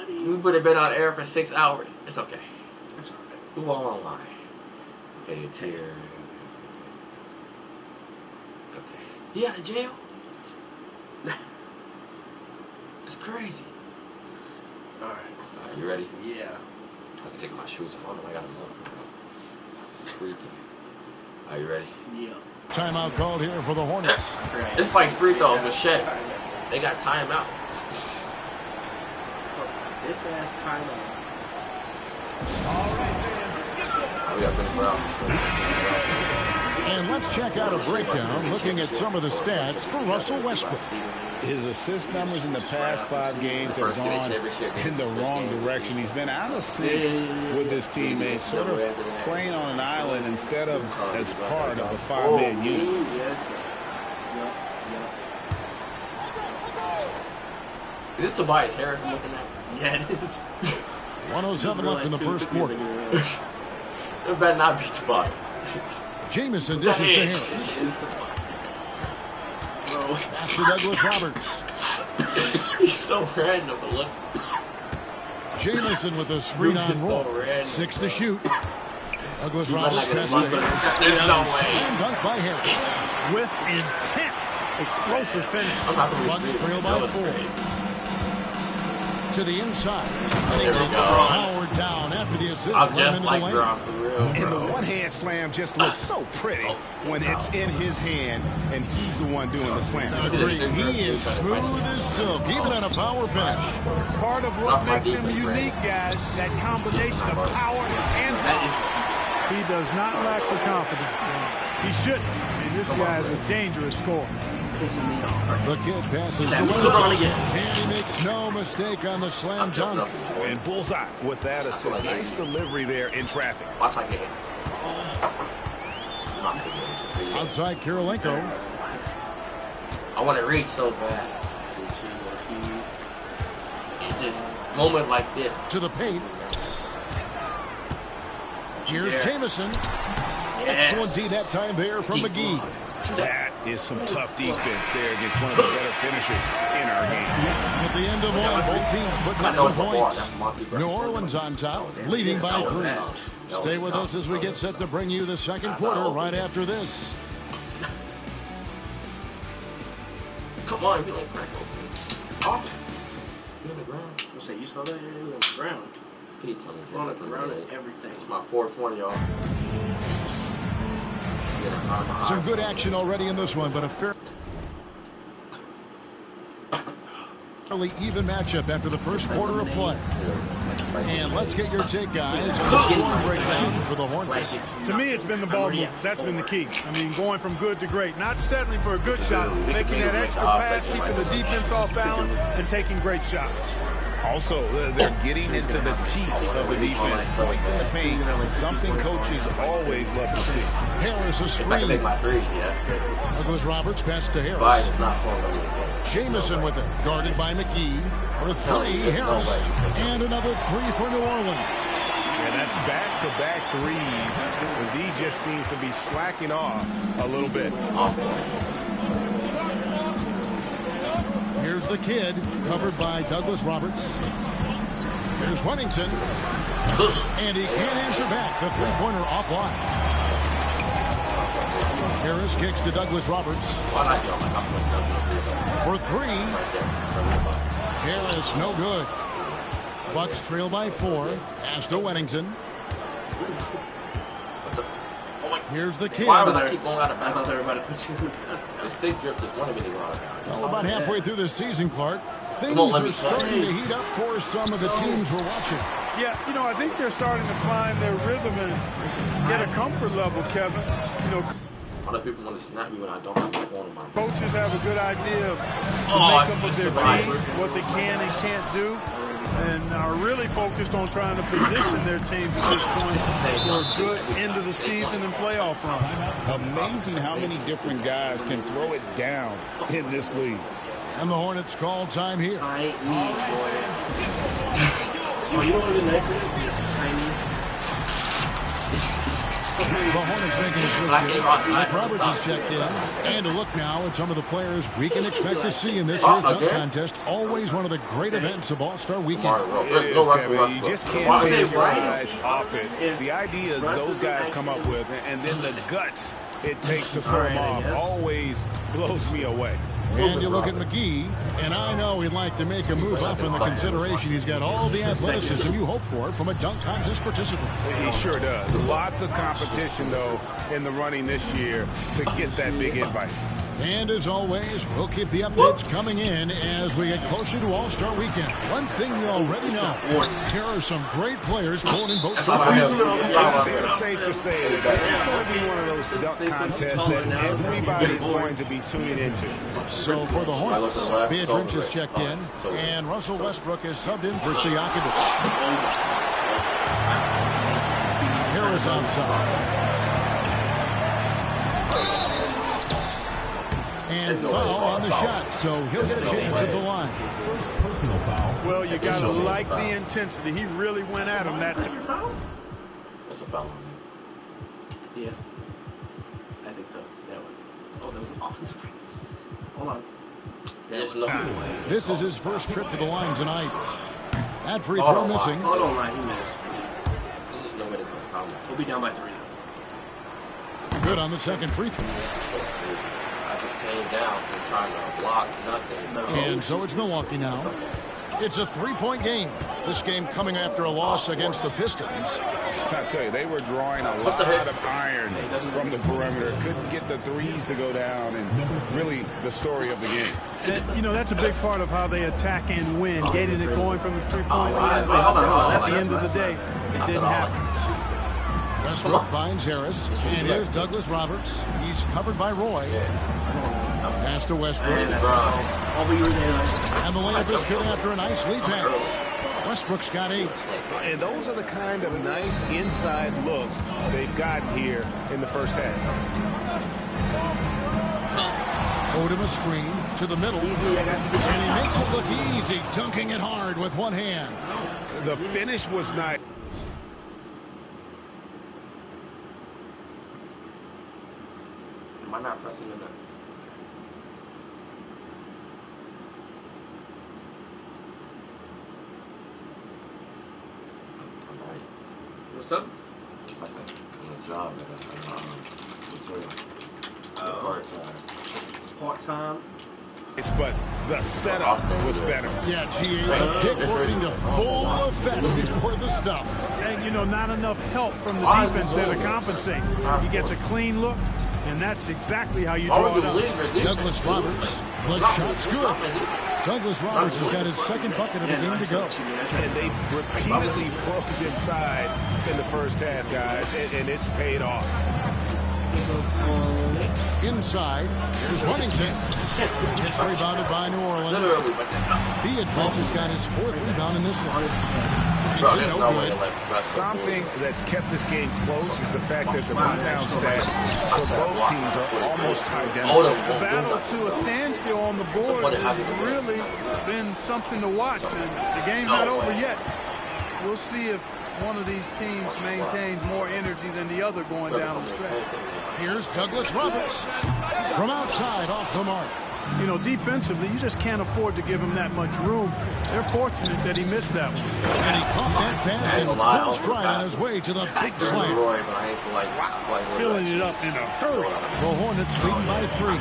We would have been on air for 6 hours. It's okay. It's alright. Who won't online? Okay, it's here. Okay. He out of jail? It's crazy. Alright. Alright, you ready? Yeah. I can take my shoes off. I don't know. I got them on. It's freaking. Are you ready? Yeah. Timeout called here for the Hornets. It's like free throws with Shaq. They got timeout. Bitch ass timeout. We got 24 hours. And let's check out a breakdown looking at some of the stats for Russell Westbrook. His assist numbers in the past 5 games have gone in the wrong direction. He's been out of sync with his teammates, sort of playing on an island instead of as part of a 5-man unit. Is this Tobias Harris I'm looking at? Yeah, it is. 107 left in the first quarter. It better not be Tobias. Jamison dishes to Harris. Pass to Douglas Roberts. He's so random, but look. Jamison with a screen on roll. 6 to shoot. Douglas Roberts pass to Harris. There's no way. Slam dunk by Harris. With intent. Explosive finish. Bucks trail by 4. To the inside. There we go. Howard down after the assist. I'm just like the Gronk for real, bro. And the one-hand slam just looks so pretty when it's in his hand and he's the one doing the slam. He is smooth as silk, even on a power finish. Part of what makes him unique, guys, that combination of power and power. He does not lack for confidence. He shouldn't. I mean, this guy is a dangerous scorer. The kid passes to Wilson, and he makes no mistake on the slam dunk. And bullseye with that assist. Nice delivery there in traffic. Watch my game. Outside Kirilenko. I want to reach so bad. It just moments like this. To the paint. Here's Jamison. Excellent D that time there from McGee. That is some tough defense there against one of the better finishers in our game. At the end of one, both teams putting up some points. New Orleans on top, leading by 3. Stay with us as we get set to bring you the second quarter right after this. Come on, you don't crack open. Oh, you on the ground. I say you saw that? Yeah, on the ground. Please tell me it's On the ground and everything. It's my 4-1, y'all. Some good action already in this one, but a fairly even matchup after the first quarter of play. And let's get your take, guys, on the score breakdown for the Hornets. To me, it's been the ball movement. That's been the key. I mean, going from good to great. Not settling for a good shot, making that extra pass, keeping the defense off balance, and taking great shots. Also, they're getting into the teeth of the defense. Points in the paint, something coaches always love to see. Harris a screen. I can make my threes, yeah. Douglas Roberts pass to Harris. It's not fun. Jamison with it, guarded by McGee. For 3, Harris. And another 3 for New Orleans. Yeah, that's back-to-back threes. And D just seems to be slacking off a little bit. Here's the kid, covered by Douglas Roberts. Here's Huntington. And he can't answer back. The three-pointer offline. Harris kicks to Douglas Roberts. For 3. Harris, no good. Bucks trail by 4. Pass to Wennington. Here's the kid. Why would I keep going out of bounds? I thought they were about to put you. The stick drift just wanted me to go out of bounds. Well, about halfway through the season, Clark, things are starting to heat up for some of the teams we're watching. Yeah, you know, I think they're starting to find their rhythm and get a comfort level, Kevin. You know, a lot of people want to snap me when I don't have my phone in my hand. Coaches have a good idea of the makeup of their team, what they can and can't do, and are really focused on trying to position their teams at this point for a good end of the season and playoff run. Amazing how many different guys can throw it down in this league. And the Hornets call time here. Oh, you know what would be nice? Tiny. The Hornets making a switch here. Mike Roberts has checked in. And a look now at some of the players we can expect to see in this year's dunk contest. Always one of the great events of All-Star Weekend. It is, Kevin. You just can't take your eyes off it. The ideas those guys come up with, and then the guts it takes to pull them off, always blows me away. And you look at McGee, and I know he'd like to make a move up in the consideration. He's got all the athleticism you hope for from a dunk contest participant. He sure does. Lots of competition, though, in the running this year to get that big invite. And as always, we'll keep the updates coming in as we get closer to All-Star Weekend. One thing we already know, here are some great players pulling in votes so far. I think it's safe to say that this is going to be one of those dunk contests that everybody's going to be tuning into. So for the Hornets, Beatrice has checked in, and Russell Westbrook is subbed in for Stojakovic. Here is outside. And foul on the shot, so he'll get a chance at the line. Personal foul. Well, you got to like the intensity. He really went at him that time. That's a foul. Yeah. I think so. That one. Oh, that was an offensive. Hold on. This is his first trip to the line tonight. That free throw missing. Hold on, Ryan. He missed. This is no way to go. We'll be down by 3. Good on the second free throw. Came down and trying to block nothing. And so it's Milwaukee now. It's a 3-point game. This game coming after a loss against the Pistons. I tell you, they were drawing a lot of iron from the perimeter. Couldn't get the threes to go down, and really the story of the game. And, you know, that's a big part of how they attack and win, getting it going from the three-point line. At the end of the day, it didn't happen. Westbrook finds Harris, and here's Douglas Roberts. He's covered by Roy. Pass to Westbrook. And the layup is good after a nice lead pass. Westbrook's got 8. And those are the kind of nice inside looks they've gotten here in the first half. Odom a screen to the middle. And he makes it look easy, dunking it hard with one hand. The finish was nice. Am I not pressing enough? What's up? It's like a job Part-time. But the setup was better. Yeah, GA, the pick working to full effect before the stuff. And, you know, not enough help from the defense there to compensate. He gets a clean look, and that's exactly how you draw it up. Douglas Roberts, the shot's good. Douglas Roberts has got his second bucket of the game to go. And they've repeatedly probed inside in the first half, guys, and it's paid off. Inside, here's Huntington. It's rebounded by New Orleans. Beatrice has got his 4th rebound in this one. Huntington, no good. Something that's kept this game close is the fact that the rebound stats for both teams are almost identical. The battle to a standstill on the boards has really been something to watch, and the game's not over yet. We'll see if one of these teams maintains more energy than the other going down the stretch. Here's Douglas Roberts from outside off the mark. You know, defensively, you just can't afford to give him that much room. They're fortunate that he missed that one. And he caught that pass in full stride on his way to the big slam. Filling it up in a hurry. The Hornets leading by 3.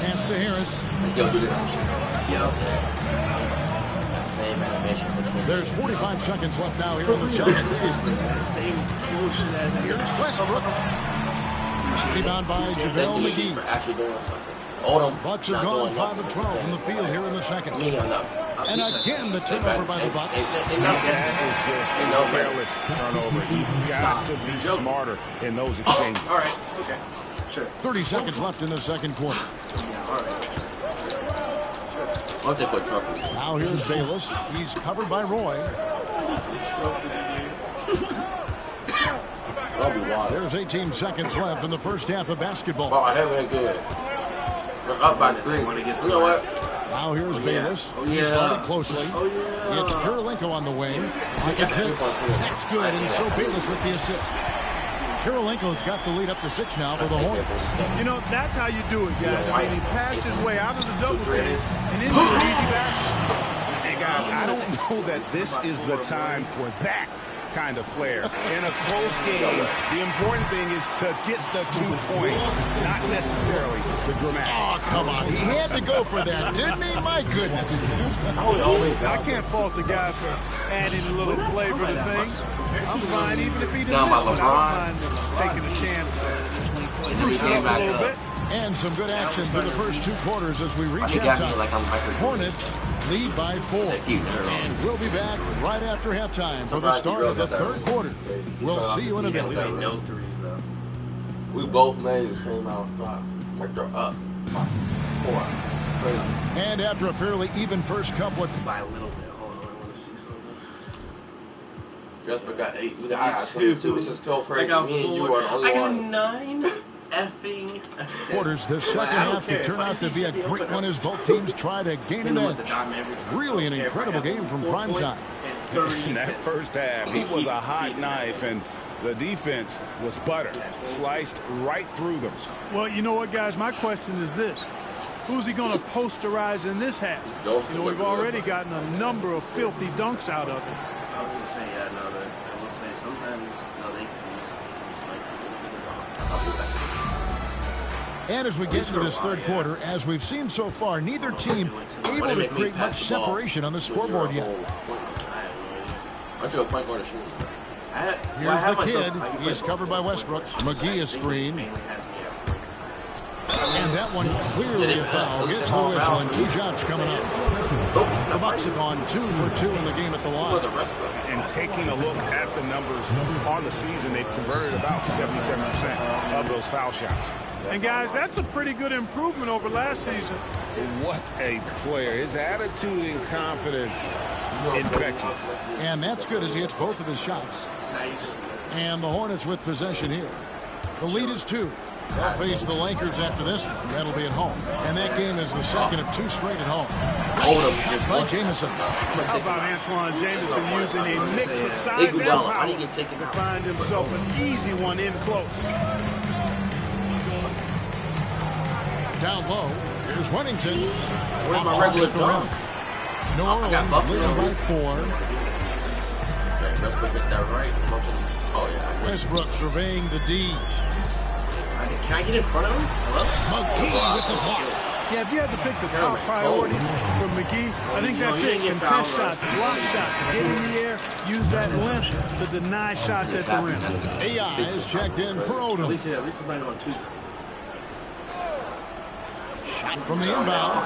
Pass to Harris. There's 45 seconds left now here in the shot. Here's Westbrook. Rebound by JaVale McGee. Bucks have gone 5 of 12 from the field here in the second. And again, the turnover by the Bucks. That is just a careless turnover. You've got to be smarter in those exchanges. All right. Okay. Sure. 30 seconds left in the second quarter. All right. Now here's Bayless. He's covered by Roy. There's 18 seconds left in the first half of basketball. Oh, I have good. We're up by 3. You know what? Now here's Bayless. He started closely. It's Kirilenko on the wing. It's hits. That's good, and so Bayless with the assist. Kirilenko's got the lead up to 6 now for the Hornets. You know, that's how you do it, guys. I mean, he passed his way out of the double team and into an easy basket. Hey, guys, I don't know that this is the time for that kind of flair. In a close game, the important thing is to get the 2 points, not necessarily the dramatic. Oh, come on. He had to go for that, didn't he? My goodness. I can't fault the guy for adding a little flavor to things. I'm fine, even if he didn't miss one. I don't mind taking a chance. Spruce it up a little bit. And some good action through the first 2 quarters as we reach halftime. Hornets lead by 4. And we'll be back right after halftime for the start of the 3rd quarter. We'll see you in a minute. No threes, though. We both made the same amount of shots. Like they're up. 4. And after a fairly even first couple of... By a little bit. Hold on, I want to see something. Jasper got 8. I got 22. This is so crazy. Me and you are the only one. I got 9 effing assists. Quarters, the second half could turn out to be a great one as both teams try to gain an edge. Really an incredible game from primetime. In that first half, he was a hot knife, and the defense was butter, sliced right through them. Well, you know what, guys? My question is this. Who's he going to posterize in this half? You know, we've already gotten a number of filthy dunks out of it. I will say, I will say sometimes, they can And as we get into this 3rd quarter, as we've seen so far, neither team able to create much separation on the scoreboard yet. Aren't you a point guard or shooter? Here's the kid. He's covered by Westbrook. McGee is screened. And that one clearly a foul. Gets the whistle and 2 shots coming up. The Bucks have gone 2 for 2 in the game at the line. And taking a look at the numbers on the season, they've converted about 77% of those foul shots. And, guys, that's a pretty good improvement over last season. What a player. His attitude and confidence, infectious. And that's good as he hits both of his shots. And the Hornets with possession here. The lead is 2. They'll face the Lakers after this one. That'll be at home. And that game is the second of 2 straight at home. By Jamison. How about Antoine Jamison using a mix of size and power to find himself an easy one in close. Down low, here's Wennington. Where's my regular dunk? New Orleans leading by 4. Westbrook get that right. Oh, yeah. Westbrook surveying the D. Can I get in front of him? McGee with the block. Yeah, if you had to pick the top priority for McGee, I think that's it. Contest shots, block shots, get in the air, use that length to deny shots at the rim. AI is checked in for Odom. At least it's not going 2. Shot from the inbound.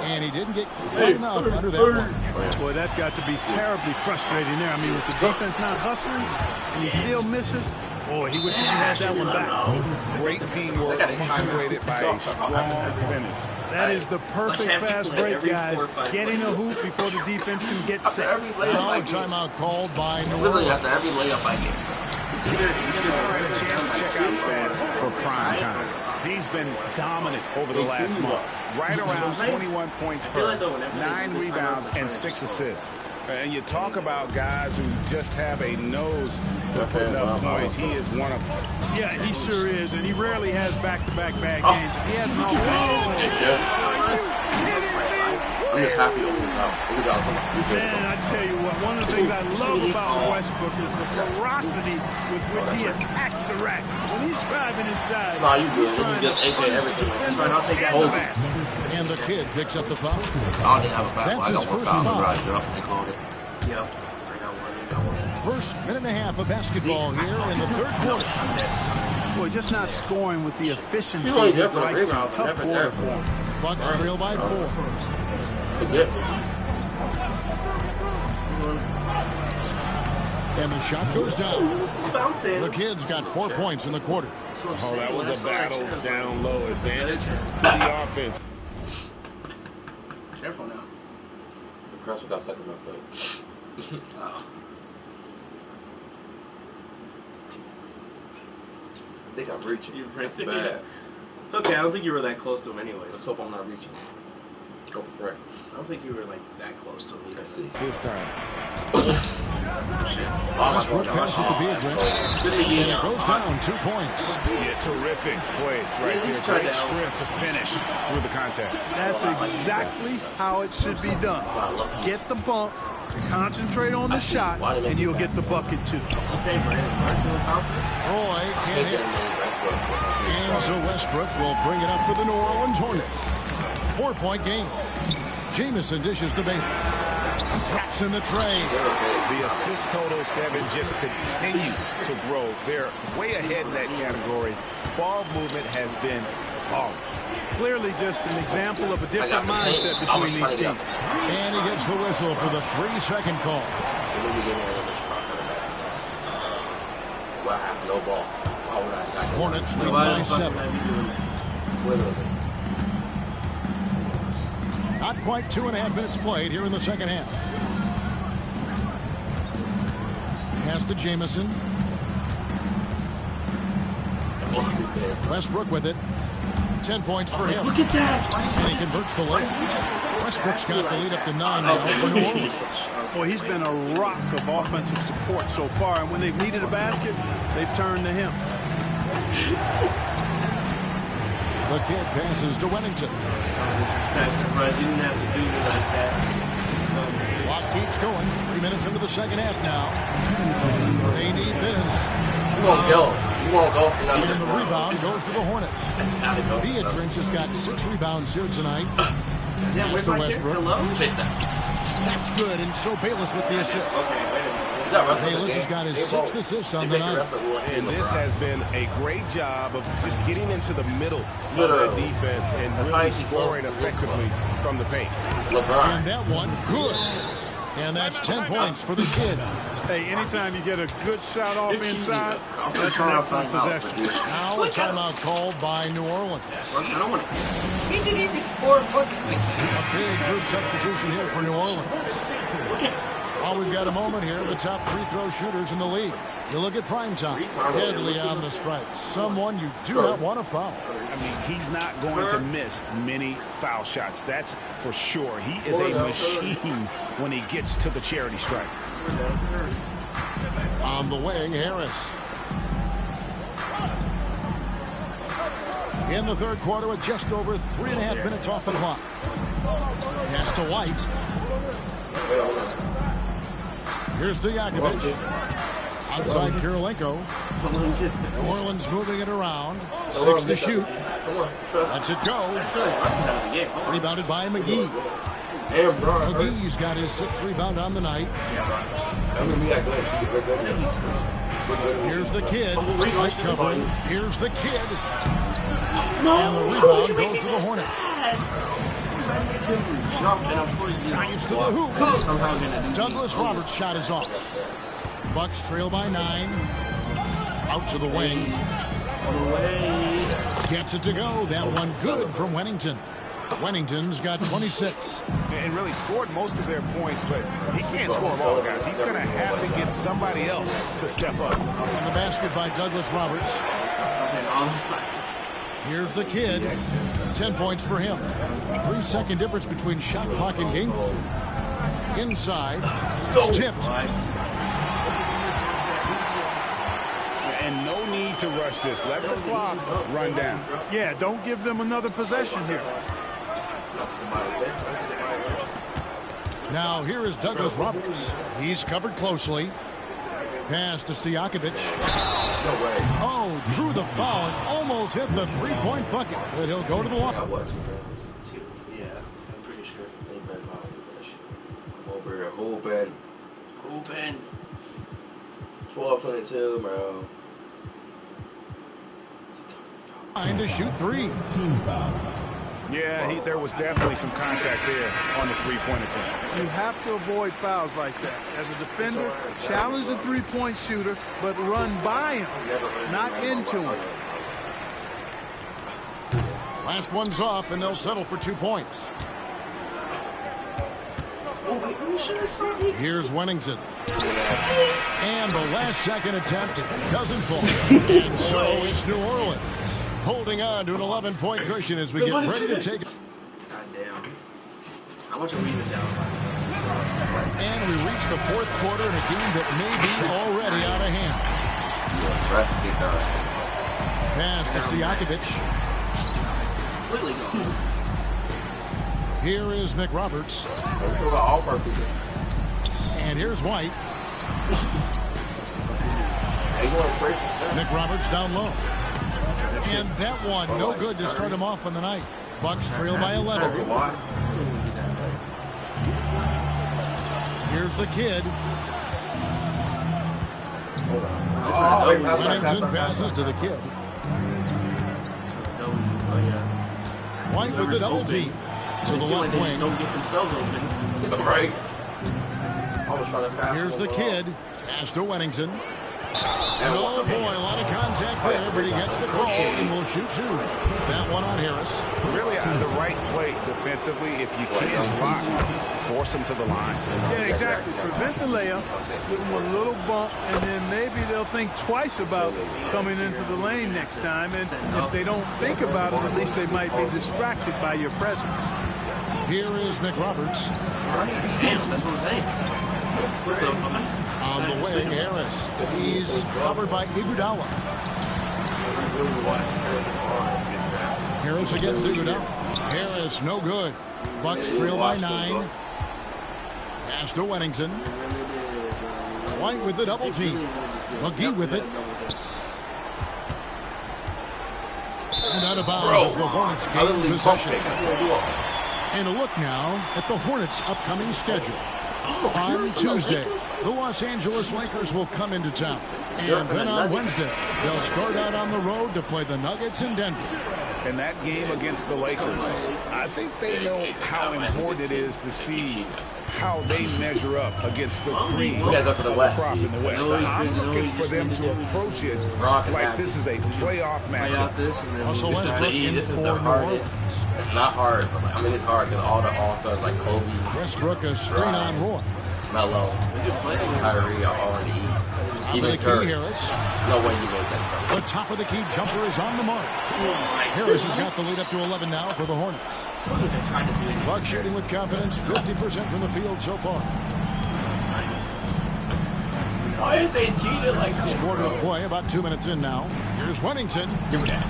And he didn't get quite enough under that one. Boy, that's got to be terribly frustrating there. I mean, with the defense not hustling, and he still misses. Boy, he wishes he had that one back. Great teamwork, punctuated by a strong finish. That is the perfect fast break, guys. Getting a hoop before the defense can get set. Now a timeout called by New Literally Orleans. after every layup I get. Check out stats for prime time. He's been dominant over the last month. Right around 21 points per, 9 rebounds, and 6 assists. And you talk about guys who just have a nose for putting up points. He is one of them. Yeah, he sure is, and he rarely has back-to-back bad games. If he has an I'm just happy over the top. Man, I tell you what, one of the things I love about Westbrook is the ferocity with which he attacks the rack. When he's driving inside, he's trying to punish the defender and the basket. And the kid picks up the foul. I didn't have a foul. That's his first foul. They called it. Yep. I got one. First minute and a half of basketball here in the 3rd quarter. Boy, just not scoring with the efficiency only he'd there for the like to. rebound, Tough never quarter there. for him. Bucks trail by 4. Forget. And the shot goes down. Bouncing. The kid's got 4 points in the quarter. Oh, that was a battle down low. Advantage to the offense. Careful now. The press got second my play. Oh. I think I'm reaching. That's bad. It's okay. I don't think you were that close to him anyway. Let's hope I'm not reaching. Go for break. I don't think you were like that close to me. Let's see. This time. Westbrook passes to Beatrice. And it goes down 2 points. Yeah, terrific play right there. Great strength to finish through the contact. That's exactly how it should be done. Get the bump, concentrate on the shot, and you'll get the bucket too. Okay, Brandon. Roy can't hit. And so Westbrook will bring it up for the New Orleans Hornets. 4-point game. Jamison dishes to Bates. Drops in the tray. The assist totals, Kevin, just continue to grow. They're way ahead in that category. Ball movement has been flawless. Clearly just an example of a different mindset between these teams. And he gets the whistle for the 3-second call. No ball. Hornets lead by 7. Not quite 2.5 minutes played here in the second half. Pass to Jamison. Westbrook with it. 10 points for him. Look at that. And he converts the lead. Westbrook's got the lead up to 9 now for New Orleans. Boy, he's been a rock of offensive support so far, and when they've needed a basket, they've turned to him. The kid passes to Wennington. Clock keeps going. 3 minutes into the second half now. They need this. You won't go. You won't go. And the rebound goes to the Hornets. Beatrice has got 6 rebounds here tonight. Pass to Westbrook. Chase that. That's good, and so Bayless with the assist. Bayless has got his 6th assist on the night. And this has been a great job of just getting into the middle of that defense and really scoring effectively from the paint. And that one, good. And that's 10 points for the kid. Hey, anytime you get a good shot off inside, that's an excellent possession. Now a timeout called by New Orleans. He didn't even score a bucket. A big group substitution here for New Orleans. While we've got a moment here, the top free throw shooters in the league. You look at primetime, deadly on the strikes. Someone you do not want to foul. I mean, he's not going to miss many foul shots. That's for sure. He is a machine when he gets to the charity stripe. On the wing, Harris. In the third quarter with just over 3.5 minutes off the clock. Pass to White. Here's to Yakovich. Outside Kirilenko. New Orleans moving it around. 6 to shoot. Lets it go. Rebounded by McGee. McGee's got his 6th rebound on the night. Here's the kid. White covering. Here's the kid. And the rebound goes to the Hornets. Drives to the hoop. Douglas Roberts' shot is off. Bucks trail by 9. Out to the wing. Gets it to go. That one good from Wennington. Wennington's got 26. And really scored most of their points, but he can't score them all, guys. He's going to have to get somebody else to step up. And the basket by Douglas Roberts. Here's the kid. 10 points for him. 3-second difference between shot clock and game clock. Inside. It's tipped. And no need to rush this. Let the clock run down. Yeah, don't give them another possession here. Now here is Douglas Roberts. He's covered closely. Pass to Stojakovic. Oh, drew the foul and almost hit the 3-point bucket. But he'll go to the line. Yeah, I'm pretty sure. Hoopin. 12-22, bro. Trying to shoot 3. Yeah, there was definitely some contact there on the three-point attempt. You have to avoid fouls like that. As a defender, challenge the three-point shooter, but run by him, not into him. Last one's off, and they'll settle for 2 points. Here's Wennington. And the last-second attempt doesn't fall. And so it's New Orleans holding on to an 11-point cushion as we get ready to take it. Goddamn. want you to read it down. And we reach the fourth quarter in a game that may be already out of hand. Pass to Stojakovic. Completely gone. Here is McRoberts. And here's White. McRoberts down low. And that one, no good to start him off on the night. Bucks trail by 11. Here's the kid. Wennington passes to the kid. White with the double team to the left wing. Don't get themselves open. Right. Here's the kid. Pass to Wennington. And oh boy, a lot of contact there, but he gets the call and will shoot two. That one on Harris. Really the right play defensively. If you can't block, force him to the line. Yeah, exactly. Prevent the layup, give them a little bump, and then maybe they'll think twice about coming into the lane next time. And if they don't think about it, at least they might be distracted by your presence. Here is McRoberts. Damn, that's what I'm saying. On the wing, Harris. He's covered by Iguodala. Harris against Iguodala. Harris, no good. Bucks trail by 9. Pass to Wennington. White with the double team. McGee with it. And out of bounds as the Hornets gain possession. And a look now at the Hornets' upcoming schedule. On Tuesday, the Los Angeles Lakers will come into town. And then on Wednesday, they'll start out on the road to play the Nuggets in Denver. And that game against the Lakers, I think they know how important it is to see how they measure up against the cream We gotta go to the West. crop in the West. So I'm looking for them to approach it like this is a playoff matchup. Russell This is the Westbrook E. in This is for the New hardest. Orleans. It's not hard, but I mean it's hard because all the all-stars like Kobe, Westbrook a screen on Roy. Melo, and Kyrie are all in the East. Even The key, Curry. Harris. No way you make that. The top of the key jumper is on the mark. Harris has got the lead up to 11 now for the Hornets. Buck shooting with confidence, 50% from the field so far. Why is they cheated like This quarter of play, about 2 minutes in now. Here's Wennington. Give me that.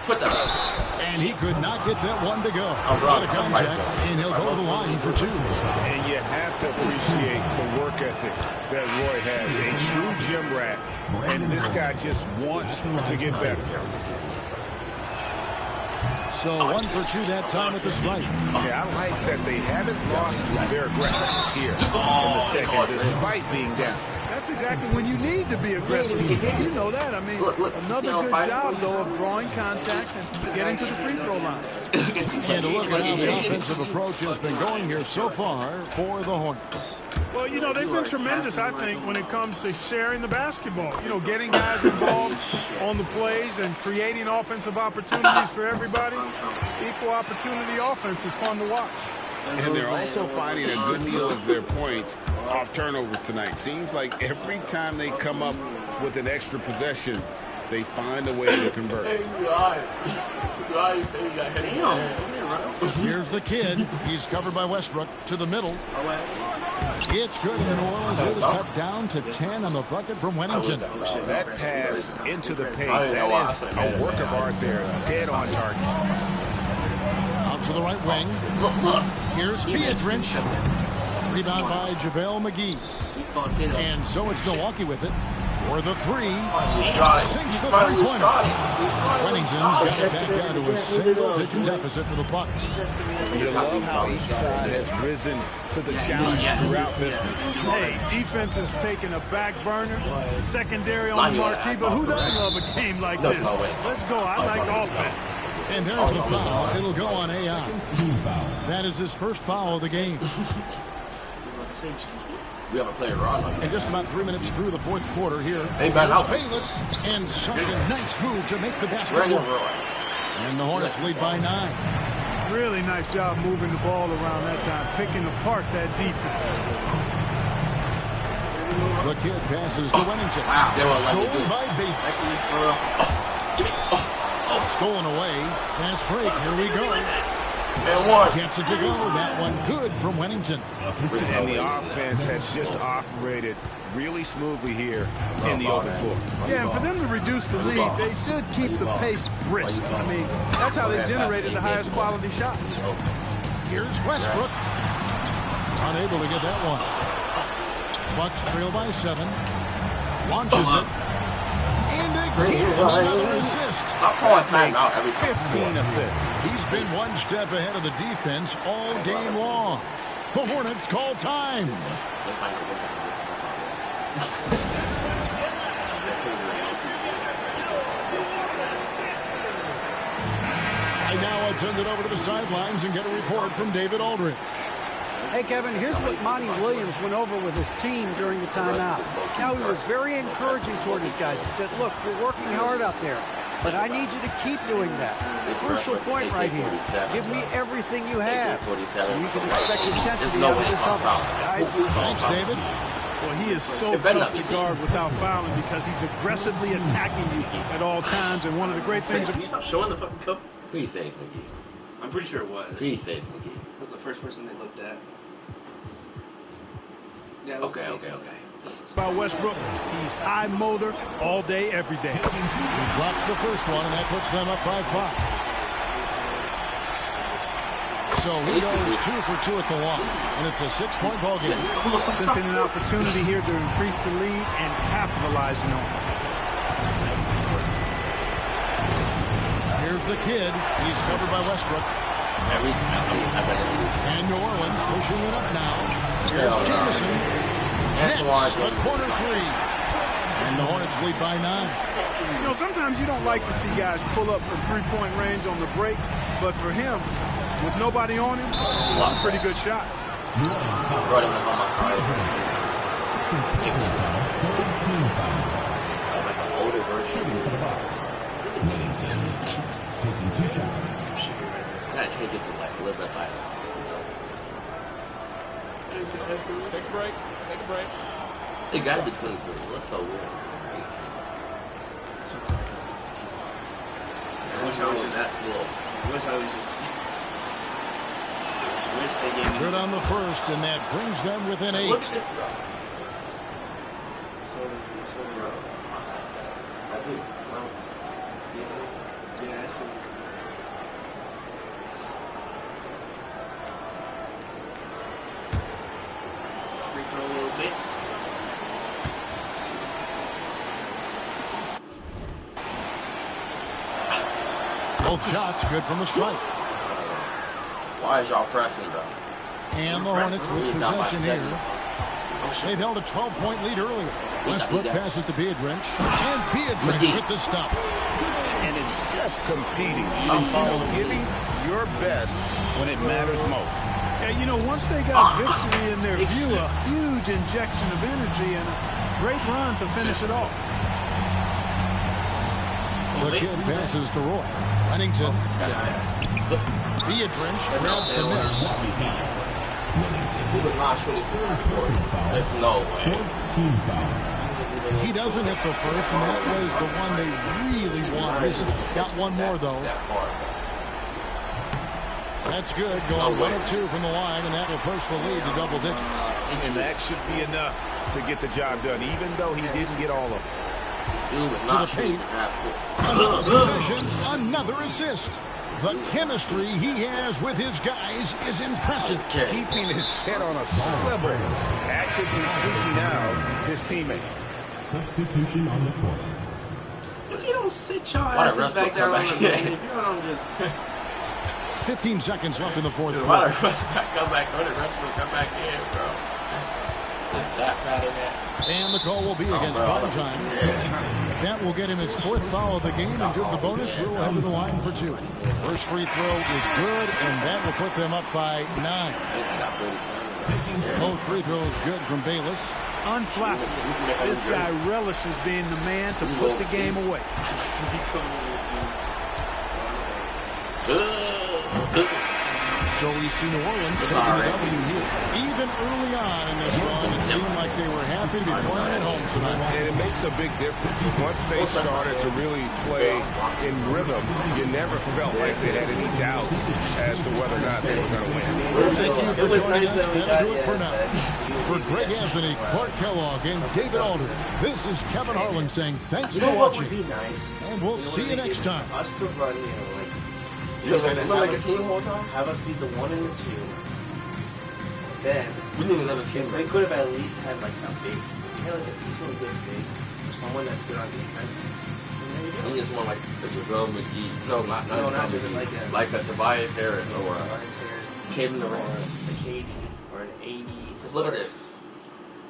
Put that up. And he could not get that one to go. Oh, bro, Out of contact, and he'll go to the line for 2. And you have to appreciate the work ethic that Roy has. A true gym rat. And this guy just wants to get better. So 1 for 2 that time at the strike. Yeah, I like that they haven't lost their aggressiveness here in the second, despite being down. That's exactly when you need to be aggressive. You know that. I mean, another good job, though, of drawing contact and getting to the free throw line. And a look at how the offensive approach has been going here so far for the Hornets. Well, you know, they've been tremendous, I think, when it comes to sharing the basketball. You know, getting guys involved on the plays and creating offensive opportunities for everybody. Equal opportunity offense is fun to watch. And they're also finding a good deal of their points off turnovers tonight. Seems like every time they come up with an extra possession, they find a way to convert. Here's the kid. He's covered by Westbrook to the middle. It's good, and the New Orleans lead is cut down to 10 on the bucket from Wennington. That pass into the paint, that is a work of art there, dead on target. Out to the right wing. Here's Pietrich. Rebound by JaVale McGee. And so it's Milwaukee with it. For the 3. Sinks the three-pointer. Wennington's got it back down to a single-digit deficit for the Bucks. You love how each side has risen to the challenge throughout this one. Hey, defense is taking a back burner, secondary on the marquee, but who doesn't love a game like this? Let's go. I like offense. And there's the foul. It'll go on AI. That is his first foul of the game. We have a player wrong. And just about 3 minutes through the fourth quarter here. Hey, Here's man, Bayless. And such a nice move to make the basket work. And the Hornets lead by 9. Really nice job moving the ball around that time, picking apart that defense. The kid passes to Wennington. Stolen by Bayless. Stolen away. Pass break. Here we go. And one. Gets it to go. That one good from Wennington. And the offense has just operated really smoothly here in the open floor. Yeah, and for them to reduce the lead, they should keep the pace brisk. I mean, that's how they generated the highest quality shots. Here's Westbrook. Unable to get that one. Bucks trail by 7. Launches it. And again, another assist. Stop calling timeout every 15 assists. He's been one step ahead of the defense all game long. The Hornets call time. And now I'll send it over to the sidelines and get a report from David Aldridge. Hey, Kevin, here's what Monty Williams went over with his team during the timeout. Now, he was very encouraging toward his guys. He said, look, you're working hard out there, but I need you to keep doing that. Crucial point right here. Give me everything you have, so you can expect intensity out of this offense, guys. Thanks, David. Well, he is so tough to guard without fouling because he's aggressively attacking you at all times. And one of the great things... Can you stop showing the fucking cup? Please say it's McGee. I'm pretty sure it was. Please say it's McGee. It was the first person they looked at. Yeah, Okay. About Westbrook, he's high motor all day, every day. He drops the first one, and that puts them up by 5. So he goes 2 for 2 at the line, and it's a 6-point ball game. Sensing an opportunity here to increase the lead and capitalizing on it. Here's the kid. He's covered by Westbrook. And New Orleans pushing it up now. Here's Jameson. Nets, a corner 3. And the Hornets lead by 9. You know, sometimes you don't like to see guys pull up from three-point range on the break, but for him, with nobody on him, that's a pretty good shot. Taking 2 shots. Gotta change it to like a little bit lighter. Take a break. It got to be 23. What's so weird? I wish I was just that small. I wish I was just. I wish they gave me. Good on the first, and that brings them within 8. Look at this row. So row. I do. Well, see Yeah, I see. Just free throw a little bit. Both shots good from the stripe. Why is y'all pressing, though? And the Hornets with possession here. They've held a 12-point lead earlier. Westbrook passes to Beardrench. And Beardrench with the stop. And it's just competing. Giving your best when it matters most. Yeah, you know, once they got victory in their view, a huge injection of energy and a great run to finish it off. The kid passes to Roy. Wennington. Beardrench grabs the miss. He was not shooting. There's no way. He doesn't hit the first, and that was the one they really wanted. He's got one more, though. That's good. Going 1 of 2 from the line, and that will push the lead to double digits. And that should be enough to get the job done, even though he didn't get all of it. To the paint. Another possession, another assist. The chemistry he has with his guys is impressive. Keeping his head on a swivel, actively seeking out his teammate. Substitution on the court. If you don't sit your asses back down on the lane, if you don't just... 15 seconds left in the fourth quarter. Why come back on it? Come back in, bro. It's that bad in there. And the call will be against prime time. That will get him his 4th foul of the game, and due to the bonus, we'll head to the line for 2. First free throw is good, and that will put them up by 9. Both free throws good from Bayless. Unflappable. This guy relishes being the man to put the game away. So we see New Orleans taking the W here. Even early on in this run, it seemed like they were happy to be playing at home tonight. And it makes a big difference. Once they started to really play in rhythm, you never felt like they had any doubts as to whether or not they were going to win. Thank you for joining us. That'll do it for now. For Greg Anthony, Clark Kellogg, and David Alder, this is Kevin Harlan saying thanks for watching. Would be nice? And we'll see you next time. Us to run, like a team the whole time? Have us be the 1 and the 2. Then We need another team. they could have at least had like a big, like a decently good big, or someone that's good on defense. I think it's more like a JaVale McGee. No, not McGee. Like a Tobias Harris or Kevin or Durant. a KD or an AD. Look at this.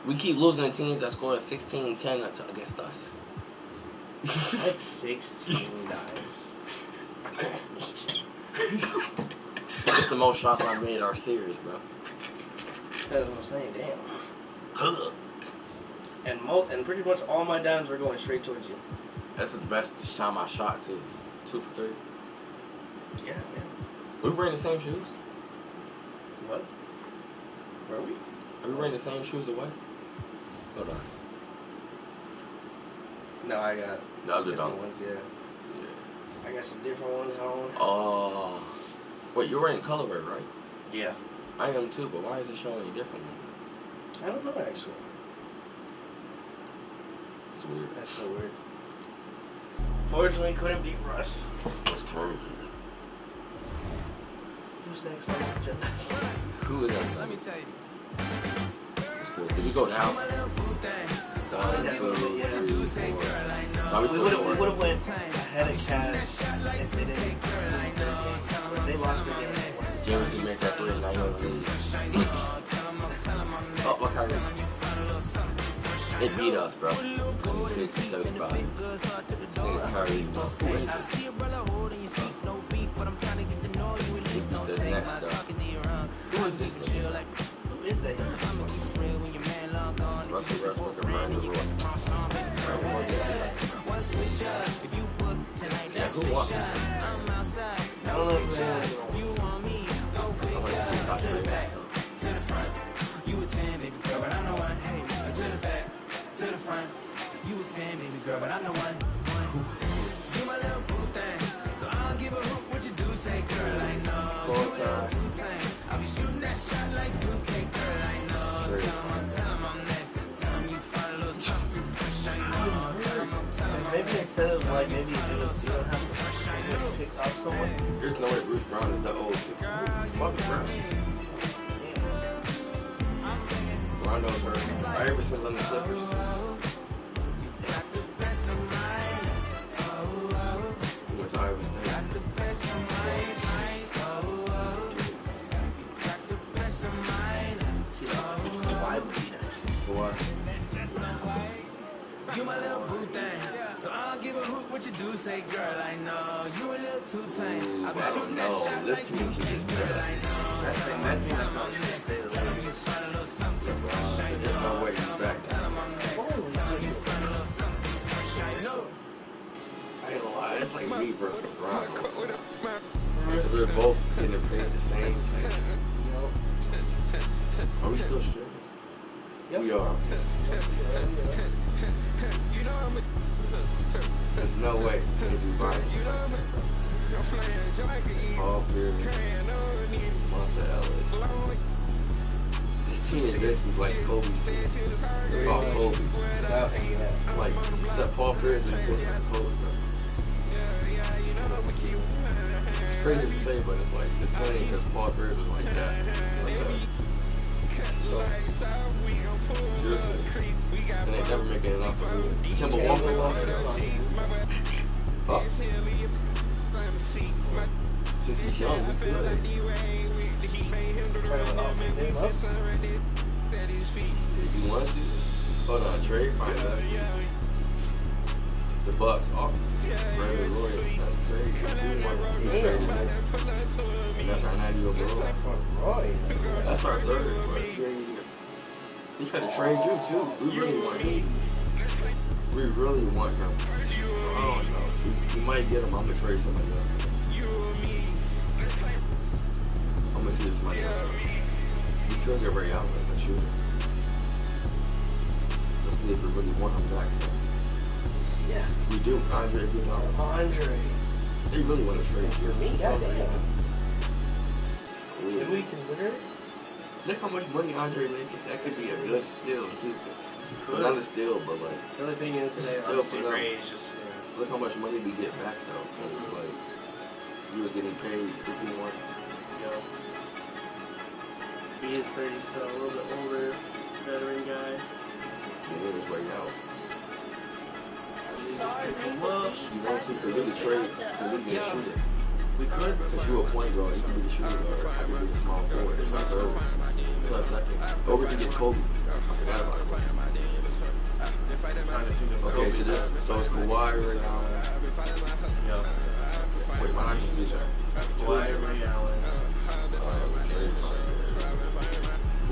We keep losing to teams that score 16-10 against us. That's 16 dimes. It's the most shots I've made our series, bro. That's what I'm saying, damn. And pretty much all my dimes are going straight towards you. That's the best time I shot, too. 2 for 3. Yeah, man. We wearing the same shoes? What? Were we? Are we wearing the same shoes away? Hold on. No, I got the other different ones, yeah. I got some different ones on. Oh. Wait, you're wearing colorway, right? Yeah. I am too, but why is it showing you different ones? I don't know, actually. It's weird. That's so weird. Fortunately, couldn't beat Russ. That's crazy. Who's next on the agenda? Who is that? Let me tell you. That's cool. Did we go down? 1, 2, 3, 4. We would have went ahead of Cavs if they didn't. But they lost the game. James make that 3 and I don't lead. Oh, what kind of? It beat us, bro. 6-75. Kyrie, who is it? The next stuff. Who is this nigga? Who is that? Russell Westbrook and Ryan Leroy. Yeah, who won? I don't know if anyone's going to win. You a 10, baby girl, but I'm the one. Hey, to the back, to the front. You a 10, baby girl, but I'm the one. You my little boo thing, so I don't give a hoot what you do. Say, girl, I know you a little too tame. I'll be shooting that shot like 2K, girl, I know. Tell 'em I'm next. Tell 'em you find a little something too fresh, I know. Tell 'em Maybe instead of like maybe you don't have to pick up someone. There's no way Bruce Brown is the old shit. Fuck Brown. Rondo's hurt. Iverson's on the Clippers. He went to Iowa State. See, why would be nice? Why? you my little boo thing, so I don't give a hoot what you do. Say, girl, I know you a little too tame. I'll be shooting that shot like 2K, girl, I know. That's not much. Tell 'em you find a little something too fresh, I There's no way he's back. Tell 'em I'm next. Tell 'em you find a little something too fresh, I know. I ain't gonna lie, it's like me versus Rondo. Because we're both getting paid the same time. Are we still streaming? Yep. We are. There's no way they do right. All Pierce, Monta Ellis. This team is basically like Kobe's team. They're all Kobe. Like, except Paul Pierce is just like Kobe. It's crazy to say, but it's like the same because Paul Pierce was like that. So, and they never make it enough for me. Kemba Walker's on there or something. Oh. Since he's young, we feel it. If you want to, hold on, trade finance. The Bucks offer Brandon Roy. That's crazy. We want to trade him. And that's our 90-year-old. That's our third. He tried to trade you too. We really want him. We really want him. I don't know. We might get him. I'm gonna trade somebody else. I'm gonna Let's see this money. We could get Ray Allen as a shooter. Let's see if we really want him back. Yeah. We do. Andre Iguodala. Andre. They really want to trade you. For me, goddamn. Did we consider it? Look how much money Andre made. That could be a good steal too. Well, not a steal, but like. The other thing is today, obviously, Ray is just. Look how much money we get back though. Cause like, he was getting paid 51. Yeah. He is 30, so a little bit older, veteran guy. Yeah, it was way out. Pick him up. You want to really trade, to really get a shooter. We could. Because you're a point guard, you can be the shooting guard. I can be the small forward. It's not serving. Plus second. Or we can get Kobe. I forgot about it. Okay, so this, so it's Kawhi, Ray Allen. Yeah. Wait, why not just do that? Kawhi, Ray Allen.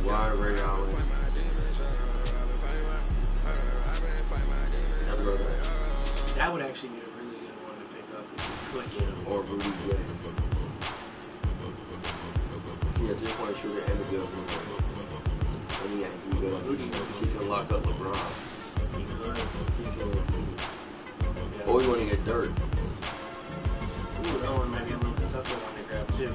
Kawhi, Ray Allen. That would actually be a really good one to pick up if you could get him. Or Rudy Gay. Yeah, just want to shooter and a good mover. And he can lock up LeBron. He could. Or you want to get Dirk. Ooh, that one might be a little bit tougher one to grab too.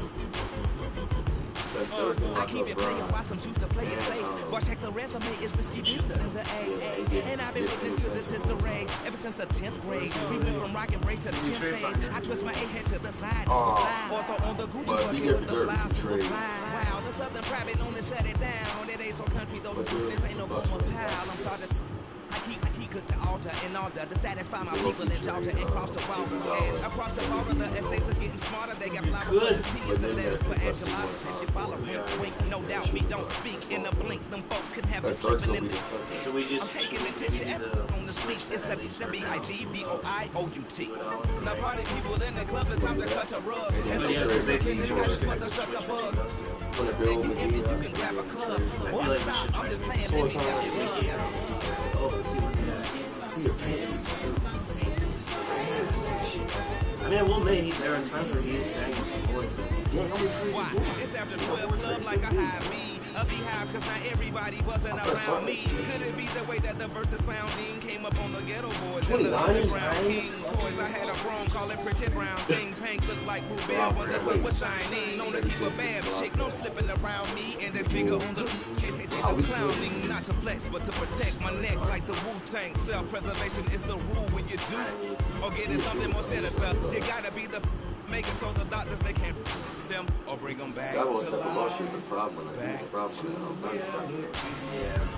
I keep it playing, watch some choose to play it safe. But check the resume, it's risky business in the AA. And I've been witness to this history ever since the 10th grade. We went from rock and brace to the 10th phase. I twist my A-head to the side, just for slide. Ortho on the Gucci bucket with the flies, super fly. Wow, the Southern private known to shut it down. It ain't so country though, this ain't no Boma pile. I'm sorry. I keep cook the altar and order to satisfy my people in Georgia and cross the water. And across the border, the essays are getting smarter. They got flowers for tears and letters for enchiladas. If you follow wink, wink, no doubt we don't speak in a blink. Them folks can have us slipping in the. So we just. I'm taking the tissue on the street. It's the BIGBOIOUT. Now party people in the club, it's time to cut a rug. And the girls up in this guy just want to shut the buzz. And you empty, you can grab a club. Boy, stop, I'm just playing, let me grab your I mean, we'll make there are times where he is staying support. Why? It's after 12 club like a high me. A beehive, cause not everybody wasn't around me. Could it be the way that the verses sounding came up on the ghetto boys and the underground king toys? I had a grown call it pretty brown thing. Pink looked like Rubel when the sun was shining. Known to keep a bad chick, no slipping around me. Index finger on the is clowning. Not to flex, but to protect my neck like the Wu-Tang. Self-preservation is the rule when you do. Or getting something more sinister. You gotta be the make it so the doctors they can't them or bring them back. That was the promotion, the problem. Yeah.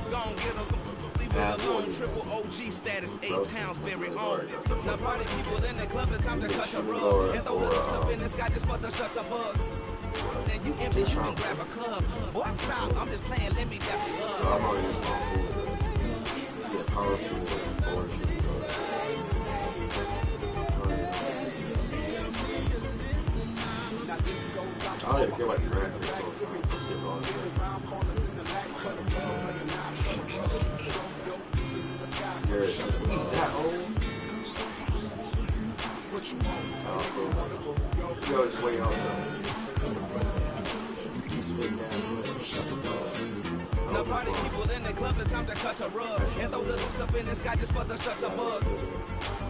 Gonna get them some leave it alone. Triple OG status, 8 towns very own. Now party people in the club, it's time to cut a rug. And throw the looks up in the sky just for the shut the buzz. And you empty, you can grab a club. Boy, stop, I'm just playing, let me dap you up. I don't even care about the brand. That old? What you want? You always way out Now party people in the club, it's time to cut a rug. And throw the loose up in the sky just for the shut the buzz.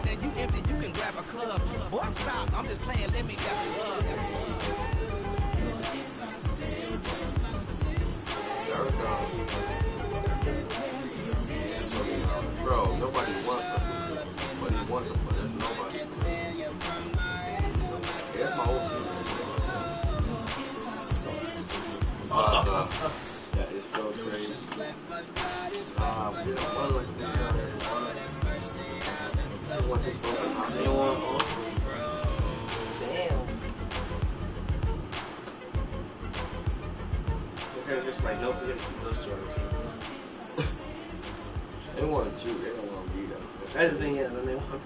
And you empty, you can grab a club. Boy, stop, I'm just playing, let me dap you up. Bro, nobody wants us. But he wants us, but there's nobody. That's my old team. That is so crazy. They're just like, nope, we're gonna keep those two on the team. They want to shoot, they don't want to beat them. That's the thing, yeah, then they want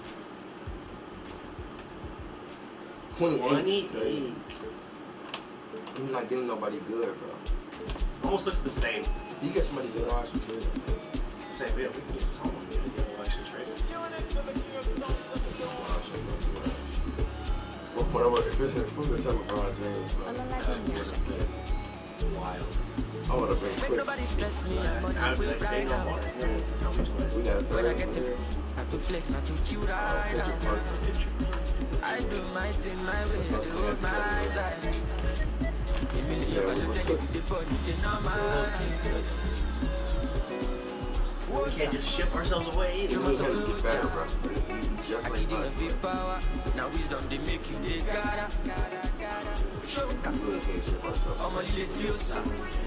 28. He's not getting nobody good, bro. Almost looks the same. He gets somebody good, I should trade him. Same, yeah, we can get someone good to get election trade. Whatever, if it's LeBron James, bro. Wild. I would have been quick. Nobody stress me. I would say no more. Tell me twice. We got a When I third get to not to flex, not to chew right now. I do my thing, my way, I do my life. Yeah, we were quick. We can't just ship ourselves away either. We gotta get better, bro. He's just like us. Now wisdom they make you they gotta. We really can't ship ourselves. I'm a little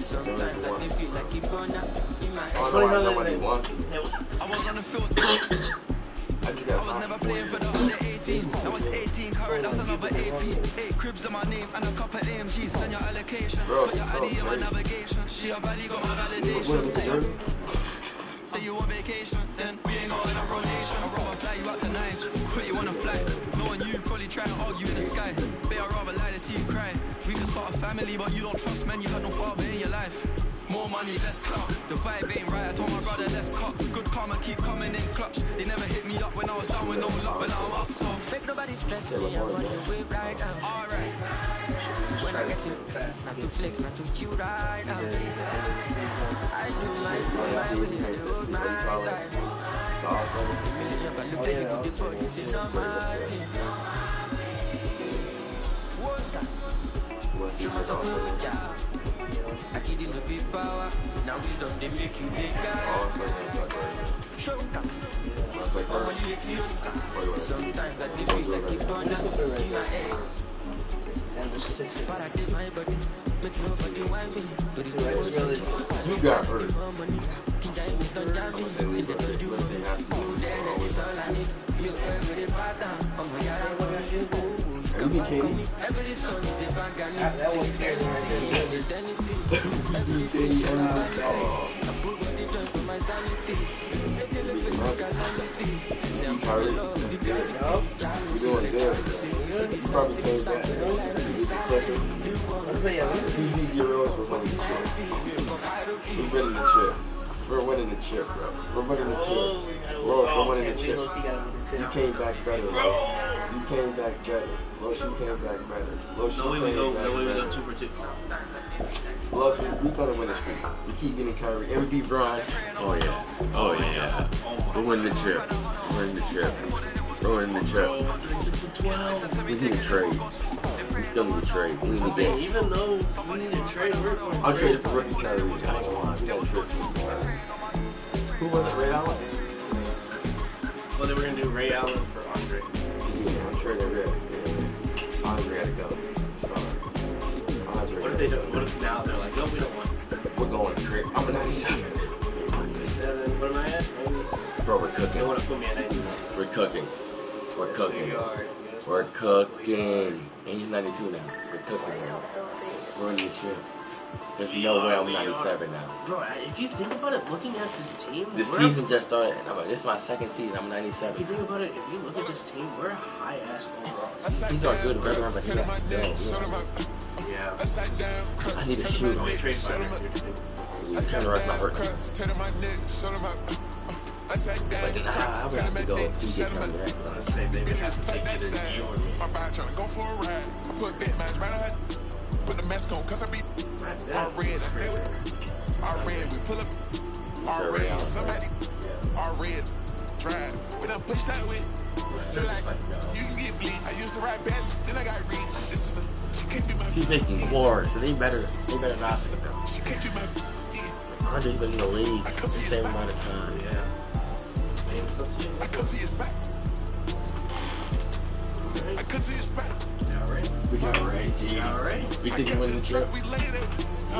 sometimes I feel like it's gonna in my I don't know why nobody wants it. I was on the field. I just got I was never playing for the under 18. I was 18 current, that's another AP. 8 cribs on my name and a couple AMGs. Send your allocation, put your ID in my navigation. She your body got my validation. Say you on vacation, then we ain't got enough rotation. I'd rather fly you out tonight, put you on a flight. Knowing you probably try and argue in the sky. Babe, I'd rather lie than see you cry. We can start a family, but you don't trust men, you had no father in your life. More money, less clout. The vibe ain't right, I told my brother, let's cut. Good karma keep coming in clutch. They never hit me up when I was down with no luck, but now I'm up, so make nobody stress me, I'm on your way right now. alright. When I get to not to flex, not to chew right now. I do my thing, my way, I do my life. Look at you, the body, say no my thing. What's up? You must have put job. I give you the power. Now wisdom they make you big guy. Show up. I'm a little sometimes I feel like it's gonna in my head. But I did my body. But nobody want me. You got hurt. Can I me don't jam me? In the don't you that's all I need. You favorite partner. I'm a yara. Every song is a bangani. Every for my sanity. You're doing good. You probably came back. We're winning the chip. We're winning the chip, bro. We're winning the chip. Lois, we're winning the chip. You came back better, Lois. You came back better. Lois, you came back better. Lois, you came back better. 2 for 2. Lois, we gonna win the streak. We keep getting Kyrie. And we beat Brian. Oh yeah. Oh yeah. We're winning the chip. We're winning the chip. We're winning the chip. 36-12. We need a trade. We still need a trade. We need a game. Even though we need a trade, I'll trade it for rookie Kyrie. We got a trade for who was it, Ray Allen? Well, they were going to do Ray Allen for Andre. Yeah, I'm sure they're ready. Andre had to go. Sorry. Andre. What if they don't? What if now they're like, no, we don't want it. We're going to trade. I'm a 97. 97. What am I at? Bro, we're cooking. They want to put me at 99. We're cooking. We're cooking. We're cooking. And he's 92 now. We're cooking, guys. We're in the chip. There's no way I'm 97 now. Bro, if you think about it, looking at this team... The season just started. This is my second season. I'm 97. If you think about it, if you look at this team, we're a high-ass overall. These are good veterans, but he has to go. Yeah. I need a shooter. Trade fighter. Turn the rest not hurting. But I would have to go DJ from there. I was say they would have to take either you or me. Put the mask on, cause I be red, I stay with red, we pull up red, somebody red, drive, we done push that way. You can get bleed, I used to ride badges, then I got reach. This is a, she can't be my he's making more, so they better not. She can't be my Andre's been in the league the same amount of time. Yeah. I come to your spot. I come to your spot. We got Ray, G. We think we win the trip.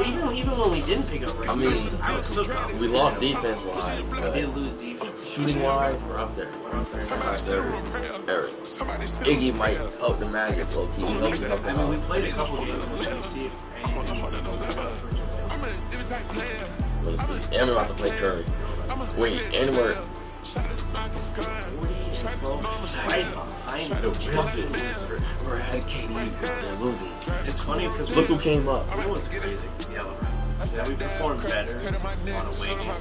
Even when we didn't pick up Ray, I mean, I was so confident. we lost defense-wise. We did lose defense. Shooting-wise, we're up there. Eric. Iggy might help the Magic, so he helps them I mean, we out. played a couple games. Let's see if anything. Let's see. And we're about to play Curry. Wait, and we're... We're ahead KD. They're losing. It's funny because look who came up. You know what's crazy? Yeah, we performed better on away games.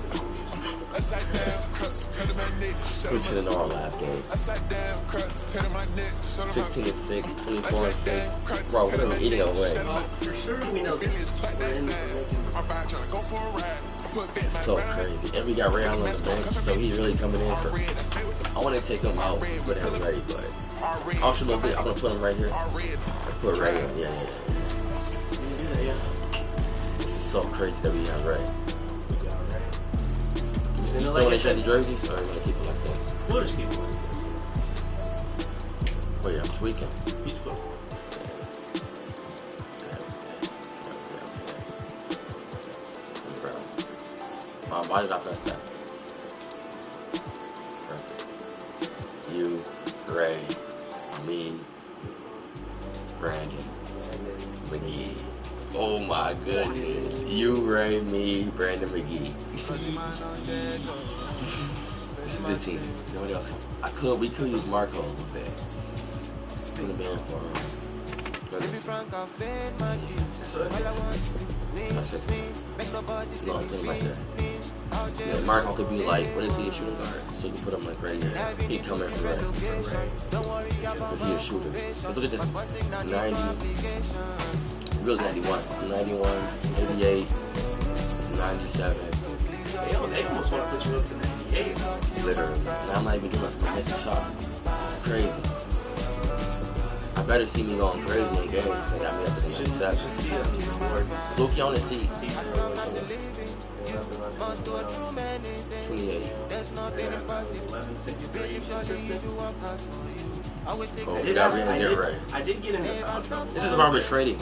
Switching in our last game. 16-6, 24-6. Bro, we're gonna be eating away. For sure, we know this. So crazy. And we got Ray Allen on the bench, so he's really coming in for. I want to take him out, put him ready, but also I'm gonna put him right here. Put Ray in. Yeah. This is so crazy that we have Ray. You still want to change the jerseys, or are you gonna keep it like this? We'll just keep it like this. Oh yeah, I'm tweaking. He's cool. Why did I press that? You, Ray, me, Brandon, McGee. Oh my goodness. You, Ray, me, Brandon, McGee. This is the team. Nobody else. We could use Marco a little bit. Put him in for no, put him right there. Yeah, Marco could be like, what is he, a shooting guard? So you can put him like right here. He'd come in for right. Because he's a shooter. Let's look at this. 90. Really 91. So 91, 88, 97. They almost want to put you up to 98. Literally. And I'm not even doing nothing but missing shots. It's crazy. I better see me going crazy in games and got me up to 97. Look, you on the seat. 28. Oh, we got right. I did get into foul trouble. This is arbitrating.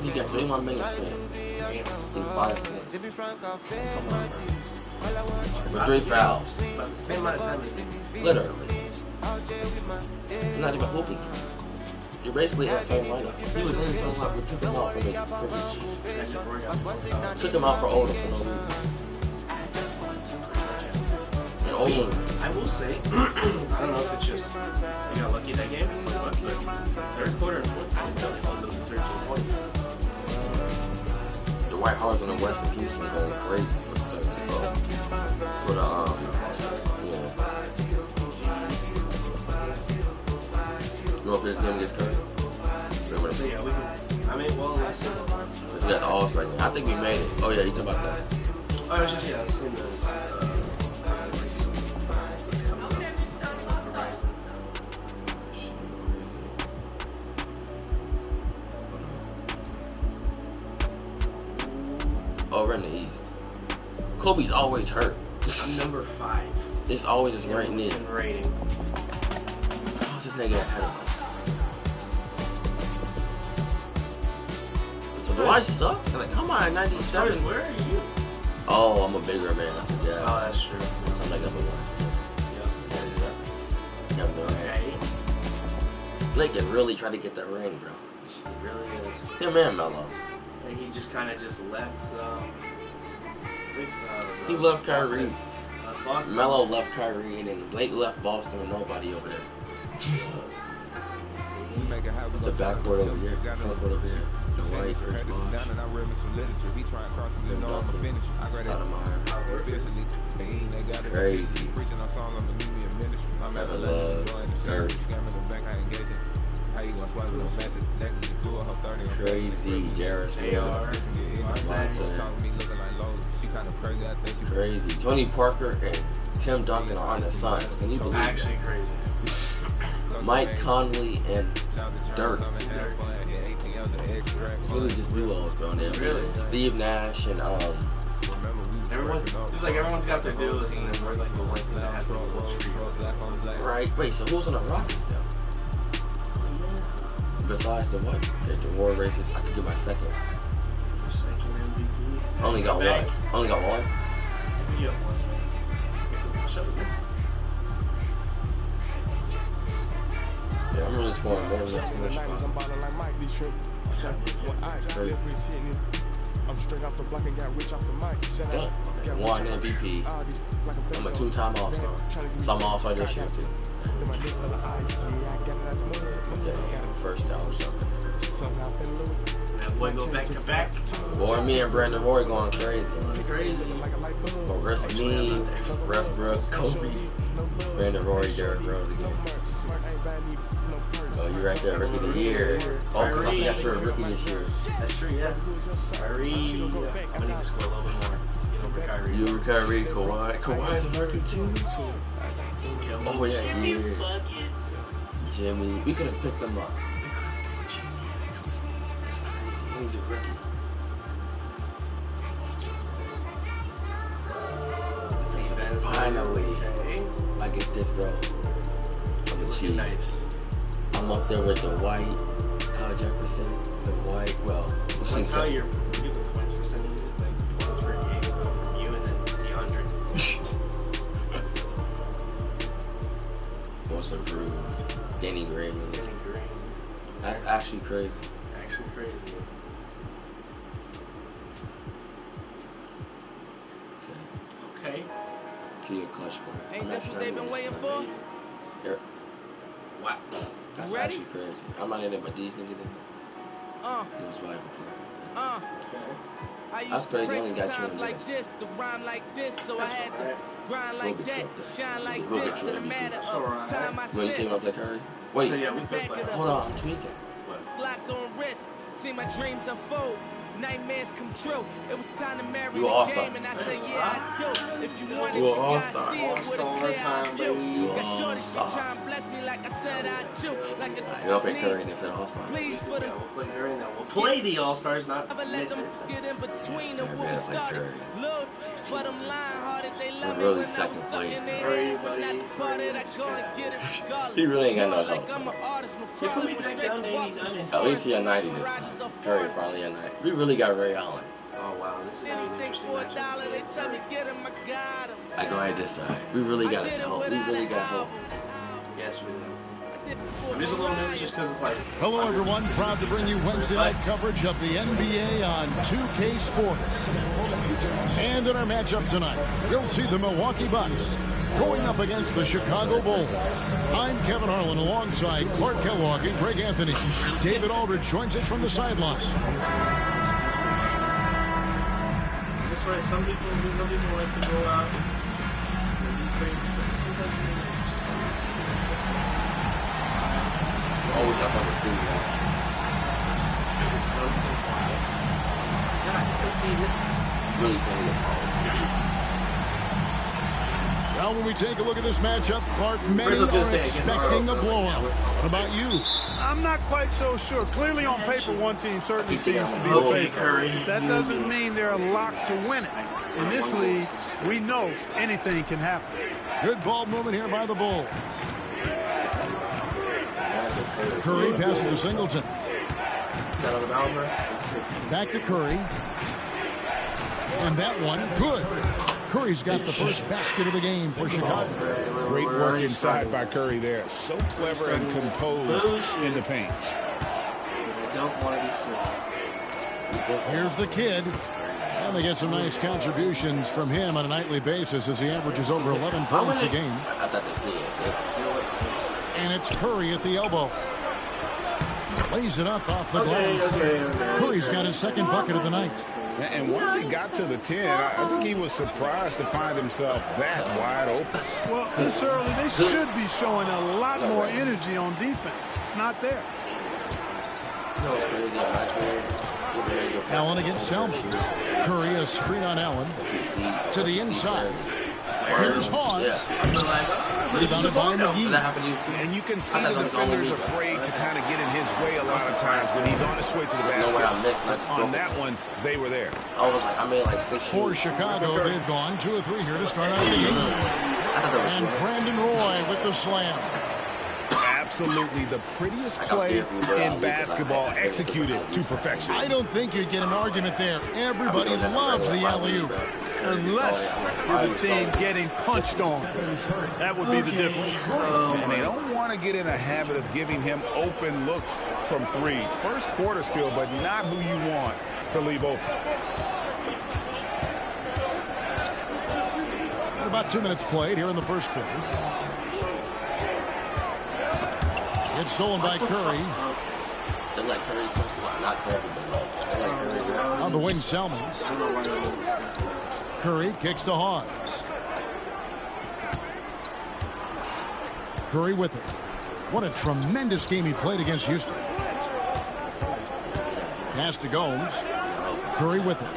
You got 31 minutes, man. With 3 fouls. About the same amount of time. Literally. You're not even hooping. You're basically in the same lineup. He was in the same lineup. We took him out for the took him out for Odom for no reason. And Odom. I will say, I don't know if it's just we got lucky that game, but third quarter and fourth quarter, 13 points. The White Hawks on the West of Houston going crazy for stuff. For the You know if this game gets cut? Yeah, we can. I mean, well, let's see. We got the All right now. I think we made it. Oh yeah, you talking about that? Oh, it's just I've seen those. Oh, we're in the East. Kobe's always hurt. I'm number 5. It's always his right knee. Rating. How's this nigga ahead of us? Do I suck? Like, come on, 97. Where are you? Oh, I'm a bigger man. Yeah. Oh, that's true. So I'm like number 1. Yeah. 97. Okay. Lincoln really tried to get that ring, bro. It really is. Him and Melo. And he just kind of just left. He left Kyrie. Boston. Melo left Kyrie, and then Blake left Boston with nobody over there. It's the backcourt over here, frontcourt over here. The White, Chris Bosh, Crazy. Kevin Love, Dirk. Crazy, Jarrett Crazy. Tony Parker and Tim Duncan are on the Suns. Can you believe actually that? Crazy. Mike Conley and Dirk. Really just duos, bro. Really? Steve Nash and seems like everyone's got their duos, and then we're like the ones that have the whole street. Right. Wait. So who's on the Rockets though? Besides the what? The war races. I could get my second. Your second MVP. Only got one. Only got one. You have one. Yeah, I'm really scoring more than this. I'm straight off the block and got rich off the mic. Yeah. One MVP. I'm a 2-time All-Star. So I'm All-Star this year too. Yeah, first time or something. boy go back to back. Boy, me and Brandon Roy going crazy. Crazy. But rest me, Westbrook, Kobe, Brandon Roy, Derrick Rose again. Oh, you right there, rookie of the year. Oh, because I got your rookie this year. That's true, yeah. Kyrie, I'm gonna need to score a little bit more. For Kyrie. You, Kyrie, Kawhi. Kawhi's a rookie too. Oh yeah, he is. Jimmy, we could have picked him up. That's crazy. He's a rookie. Finally, I get this, bro. I'm a cheat. Nice. I'm up there with the white, Al Jefferson, the white. Well, like how you're doing points percentage, like points per game go from you and then DeAndre. Most improved. Danny Green. That's actually crazy. Actually crazy. Okay. Kia clutch one. Ain't this what they've been waiting for? Yep. Wow. That's ready? actually crazy. I'm not in there, but these niggas in there. Most valuable player. I That's used to crazy. break Only the got times you like this, to rhyme like this, so I had to grind like that, to shine like this, in a matter of time I When you see him up spent. there, Curry? Wait, So yeah, we could play. hold on, I'm tweaking. Locked on wrist, see my dreams unfold. Nightmares come true. It was time to marry You the all-star. game, and I said, yeah, I do. If you want it, You you gotta all-star. see it with a clear eye view. You Got shorty, she all-star. trying to bless me like I said I do. Like You a up at Curry and they play all-star. please for the Yeah, we'll play Curry and then we'll play the All-Stars, not never let miss them it. get in between of Yeah, what we like started. Curry. Look, but I'm lying hearted. They love me really when I was second stuck place. in their Curry, head. When buddy. I departed, I go and get it regardless. He really ain't got no Joy like help. I'm an artist, no Yeah, crawling, put me went back straight down to to walk 89. in At least he a 90 this garages time. are Curry foreign. probably a 90. We really got Ray Allen. Oh wow, this is an Anything interesting for matchup. $1, they tell me get him, I got him. I go ahead this side. We really got his help. We really got help. Yes, we do. I'm just a little nervous just because it's like. Hello, everyone. Proud to bring you Wednesday night coverage of the NBA on 2K Sports. And in our matchup tonight, you'll see the Milwaukee Bucks going up against the Chicago Bulls. I'm Kevin Harlan alongside Clark Kellogg and Greg Anthony. David Aldridge joins us from the sideline. That's right. Some people like to go out and do crazy stuff. Always up on the studio. Really playing it. Well, when we take a look at this matchup, Clark, many First I was gonna are say, against expecting a Arlo, blowout. was- What about you? I'm not quite so sure. Clearly on paper, one team certainly seems to be the Okay, favorite. Curry. That doesn't mean they're locked to win it. In this league, we know anything can happen. Good ball movement here by the Bulls. Curry passes to Singleton. Back to Curry. And that one, good. Curry's got the first basket of the game for Chicago. Great work inside by Curry there. So clever and composed in the paint. I don't want to be silly. Here's the kid. And they get some nice contributions from him on a nightly basis as he averages over 11 points a game. I thought they did. And it's Curry at the elbow. Lays it up off the glass. Curry's got his second bucket of the night. And once he got to the 10, I think he was surprised to find himself that wide open. Well, this early, they should be showing a lot more energy on defense. It's not there. Allen against Salmons. Curry a screen on Allen. To the inside. Here's Hawes. Rebounded by McGee. And you can see the defender's afraid to kind of get in his way a lot of times when he's on his way to the basket. On that one, they were there. I was like, I made like 6 For Chicago, they've gone 2 of 3 here to start out the game. And Brandon Roy with the slam. Absolutely the prettiest play in basketball, executed to perfection. I don't think you'd get an argument there. Everybody loves the alley-oop. Unless you're the team getting punched on. That would be the difference. And they don't want to get in a habit of giving him open looks from 3. First quarter still, but not who you want to leave open. About 2 minutes played here in the first quarter. It's stolen by Curry. They let Curry On the wing, Selmans. Curry kicks to Hawes. Curry with it. What a tremendous game he played against Houston. Pass to Gomes. Curry with it.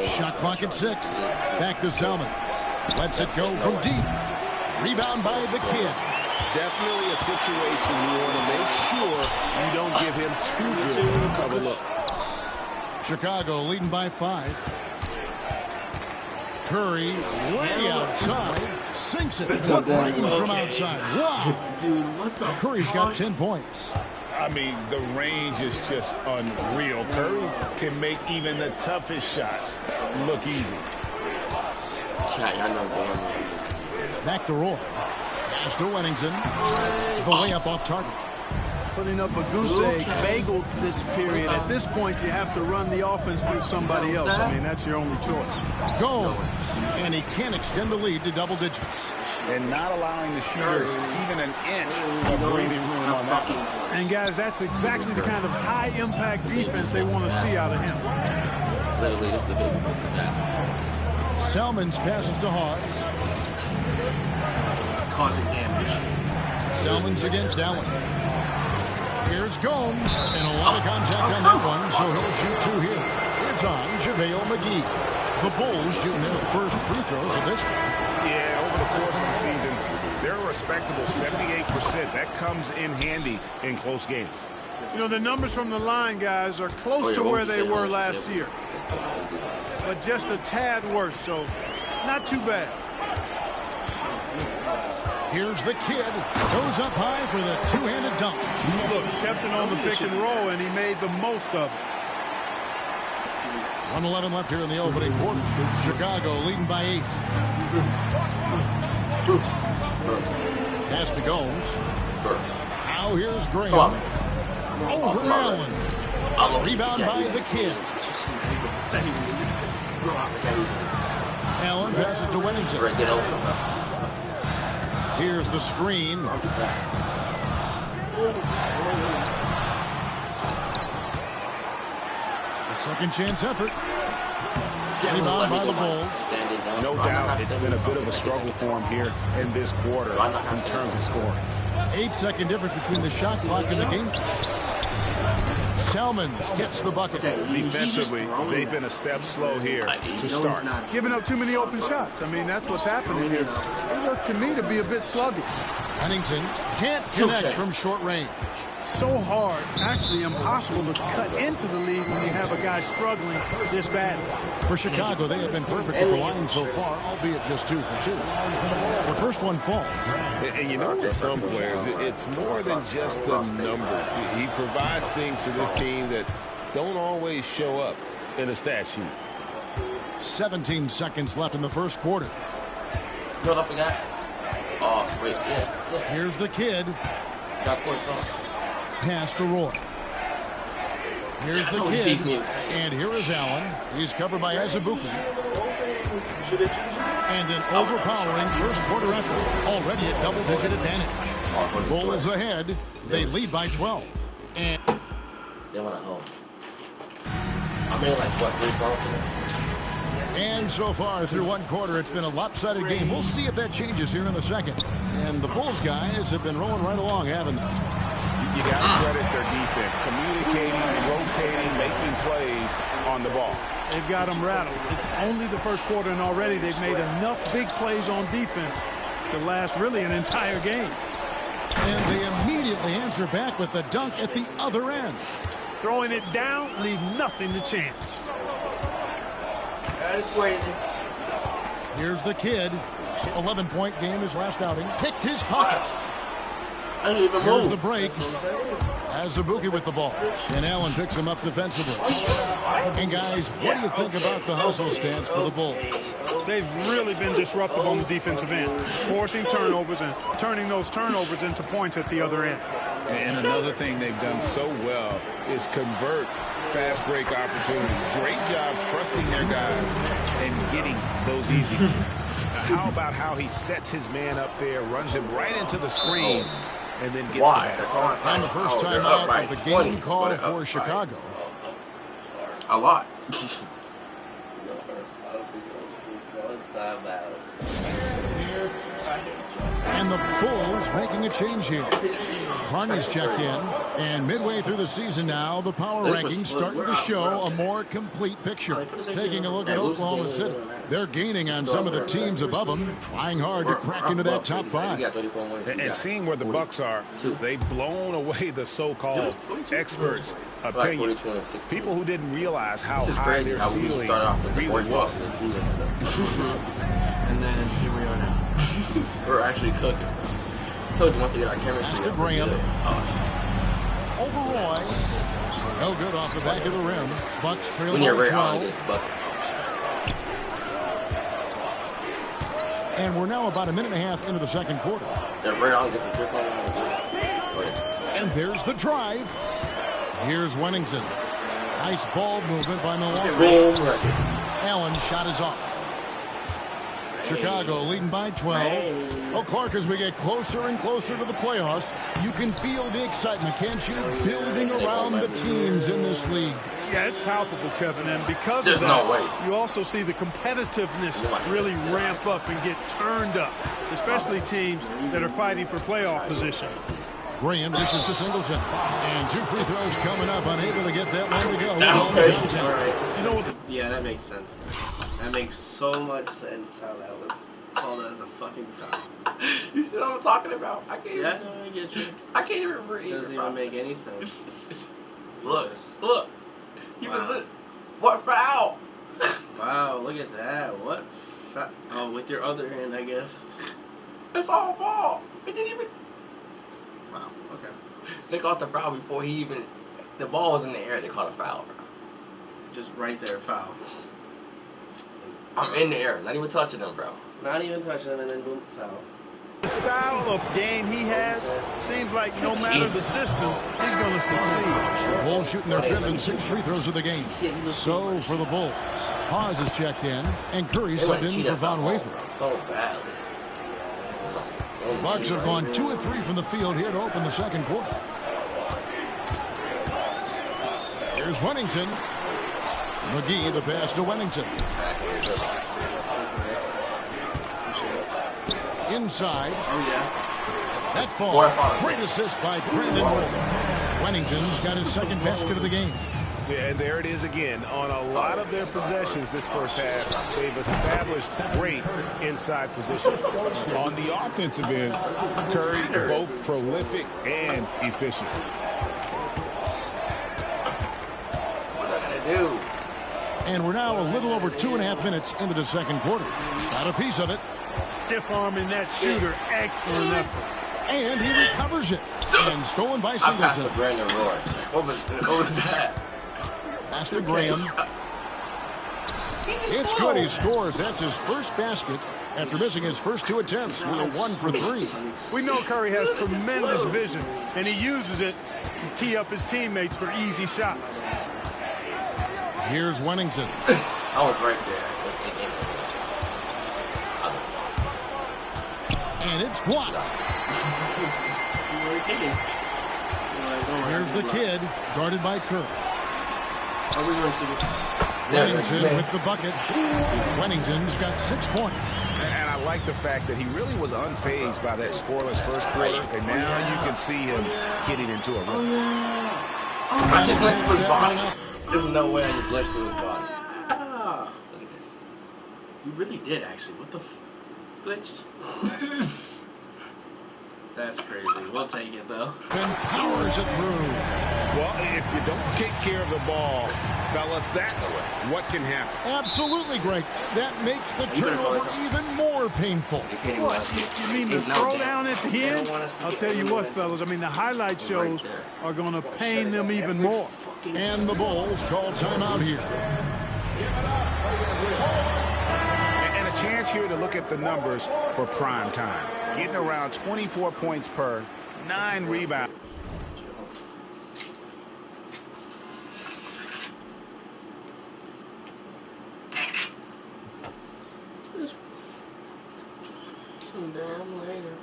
Shot clock at 6. Back to Selmans. Lets it go from deep. Rebound by the kid. Definitely a situation you want to make sure you don't give him too good of a look. Chicago leading by 5. Curry way outside. Sinks it. What range from outside. Wow. Curry's got 10 points. I mean, the range is just unreal. Curry can make even the toughest shots look easy. Back to Roy. Pass to Wennington. The layup off target. Putting up a goose egg bagel this period. At this point, you have to run the offense through somebody else. I mean, that's your only choice. Goal. And he can extend the lead to double digits. And not allowing the shooter even an inch of breathing room on that one. And, guys, that's exactly the kind of high-impact defense they want to see out of him. Literally, this is the big disaster. Selmans passes to Hawes. Causing damage. Selmans against Allen. Here's Gomes, and a lot of contact on that one, so he'll shoot 2 here. It's on JaVale McGee. The Bulls shooting their first free throws of this game. Yeah, over the course of the season, they're a respectable 78%. That comes in handy in close games. You know, the numbers from the line, guys, are close to where they were last year. But just a tad worse, so not too bad. Here's the kid. Goes up high for the two-handed dunk. Look, kept it on the pick and roll, and he made the most of it. 1:11 left here in the opening quarter. Chicago leading by 8. Pass to Gomes. Now here's Graham. Over Allen. Rebound by the kid. Allen passes to Wennington. Here's the screen. A second chance effort. Rebound by the Bulls. No doubt it's been a bit of a struggle for him here in this quarter in terms of scoring. 8-second difference between the shot clock and the game clock. Selmans gets the bucket. Defensively, they've been a step slow here to start. Giving up too many open shots. I mean, that's what's happening here. It looked to me to be a bit sluggish. Huntington can't connect from short range. So hard, actually impossible to cut into the lead when you have a guy struggling this bad. For Chicago, they have been perfect at the line so far, albeit just 2 for 2. The first one falls. And you know, with some players, it's more than just the numbers. He provides things for this team that don't always show up in the stat sheet. 17 seconds left in the first quarter. You know what I forgot? Oh, wait, yeah. Here's the kid. Got course on. Pass to Roy. Here's the kid. And here is Allen. He's covered by Azubuike. And an overpowering first quarter effort. Already a double-digit advantage. Bulls ahead. They lead by 12. And they went at home. I mean, like, what, 3 balls today? And so far through one quarter, it's been a lopsided game. We'll see if that changes here in a second. And the Bulls guys have been rolling right along, haven't they? You got to credit their defense, communicating, rotating, making plays on the ball. They've got them rattled. It's only the first quarter, and already they've made enough big plays on defense to last really an entire game. And they immediately answer back with the dunk at the other end. Throwing it down, leave nothing to chance. That's crazy. Here's the kid. 11-point game his last outing. Picked his pocket. Here's the break. Azubuike with the ball. And Allen picks him up defensively. And guys, what do you think about the hustle stance for the Bulls? They've really been disruptive on the defensive end, forcing turnovers and turning those turnovers into points at the other end. And another thing they've done so well is convert fast break opportunities. Great job trusting their guys and getting those easy. How about how he sets his man up there, runs him right into the screen, and then gets the basket. And the first time out of the game called for Chicago. A lot. And the Bulls making a change here. Carney's checked in, and midway through the season now, the power rankings starting to show a more complete picture. Taking a look at Oklahoma City. They're gaining on some of the teams above them, trying hard to crack into that top 5. And seeing where the Bucks are, they've blown away the so-called experts' opinion. People who didn't realize how high their ceiling really was. And then here we are now. We're actually cooking. I told you once to get our chemistry. Master Graham. Overall, no good off the back of the rim. Bucks trail by 12. And we're now about a minute and a half into the second quarter. And there's the drive. Here's Wennington. Nice ball movement by Milwaukee. Allen's shot is off. Chicago leading by 12. Well, Clark, as we get closer and closer to the playoffs, you can feel the excitement, can't you? Building around the teams in this league. Yeah, it's palpable, Kevin, and because of that, you also see the competitiveness really ramp up and get turned up, especially teams that are fighting for playoff positions. Graham dishes to Singleton. And 2 free throws coming up, unable to get that one to go. You know what? Yeah, that makes sense. That makes so much sense how that was called as a fucking foul. You see what I'm talking about? I can't I get you. I can't even breathe. It doesn't even make any sense. Look. He was what foul? Wow, look at that. What foul? Oh, with your other hand, I guess. It's all ball. It didn't even. Wow, okay. They caught the foul before he even. The ball was in the air. They caught a foul, bro. Just right there, foul. I'm in the air, not even touching them, bro. Not even touching them, and then boom, foul. The style of game he has seems like no matter the system, he's going to succeed. Bulls shooting their 5th and 6th free throws of the game. So for the Bulls, Hawes is checked in, and Curry subbed in for Von Wafer. So badly. The Bucks have gone 2 of 3 from the field here to open the second quarter. Here's Wennington. McGee, the pass to Wennington. Inside. Oh, yeah. That fall. Great assist by Brandon Moore. Wennington's got his 2nd basket of the game. Yeah, and there it is again. On a lot of their possessions this first half, they've established great inside position. On the offensive end, Curry both prolific and efficient. What are they gonna do? And we're now a little over 2.5 minutes into the second quarter. Got a piece of it. Stiff arming that shooter. Excellent effort. And he recovers it. And stolen by I Singleton. passed to Brandon Roy. What was that? Pass to Graham. It's good. He scores. That's his first basket after missing his first 2 attempts. Now 1 for 3. We know Curry has tremendous vision, and he uses it to tee up his teammates for easy shots. Here's Wennington. I was right there. And it's blocked. Here's the kid, guarded by Curry. Wennington with the bucket. Wennington's got 6 points. And I like the fact that he really was unfazed by that scoreless first quarter, and now you can see him getting into a rhythm. I just went through his body. There's no way I just glitched through his body. Look at this. You really did, actually. What the glitched? That's crazy. We'll take it, though. And powers it through. Well, if you don't take care of the ball, fellas, that's what can happen. Absolutely, Greg. That makes the turnover even more painful. What? You mean the throwdown at the end? I'll tell you what, fellas. I mean, the highlight shows are going to pain them even more. And the Bulls call timeout here. And a chance here to look at the numbers for prime time. Getting around 24 points per, 9 rebounds. Some damn later.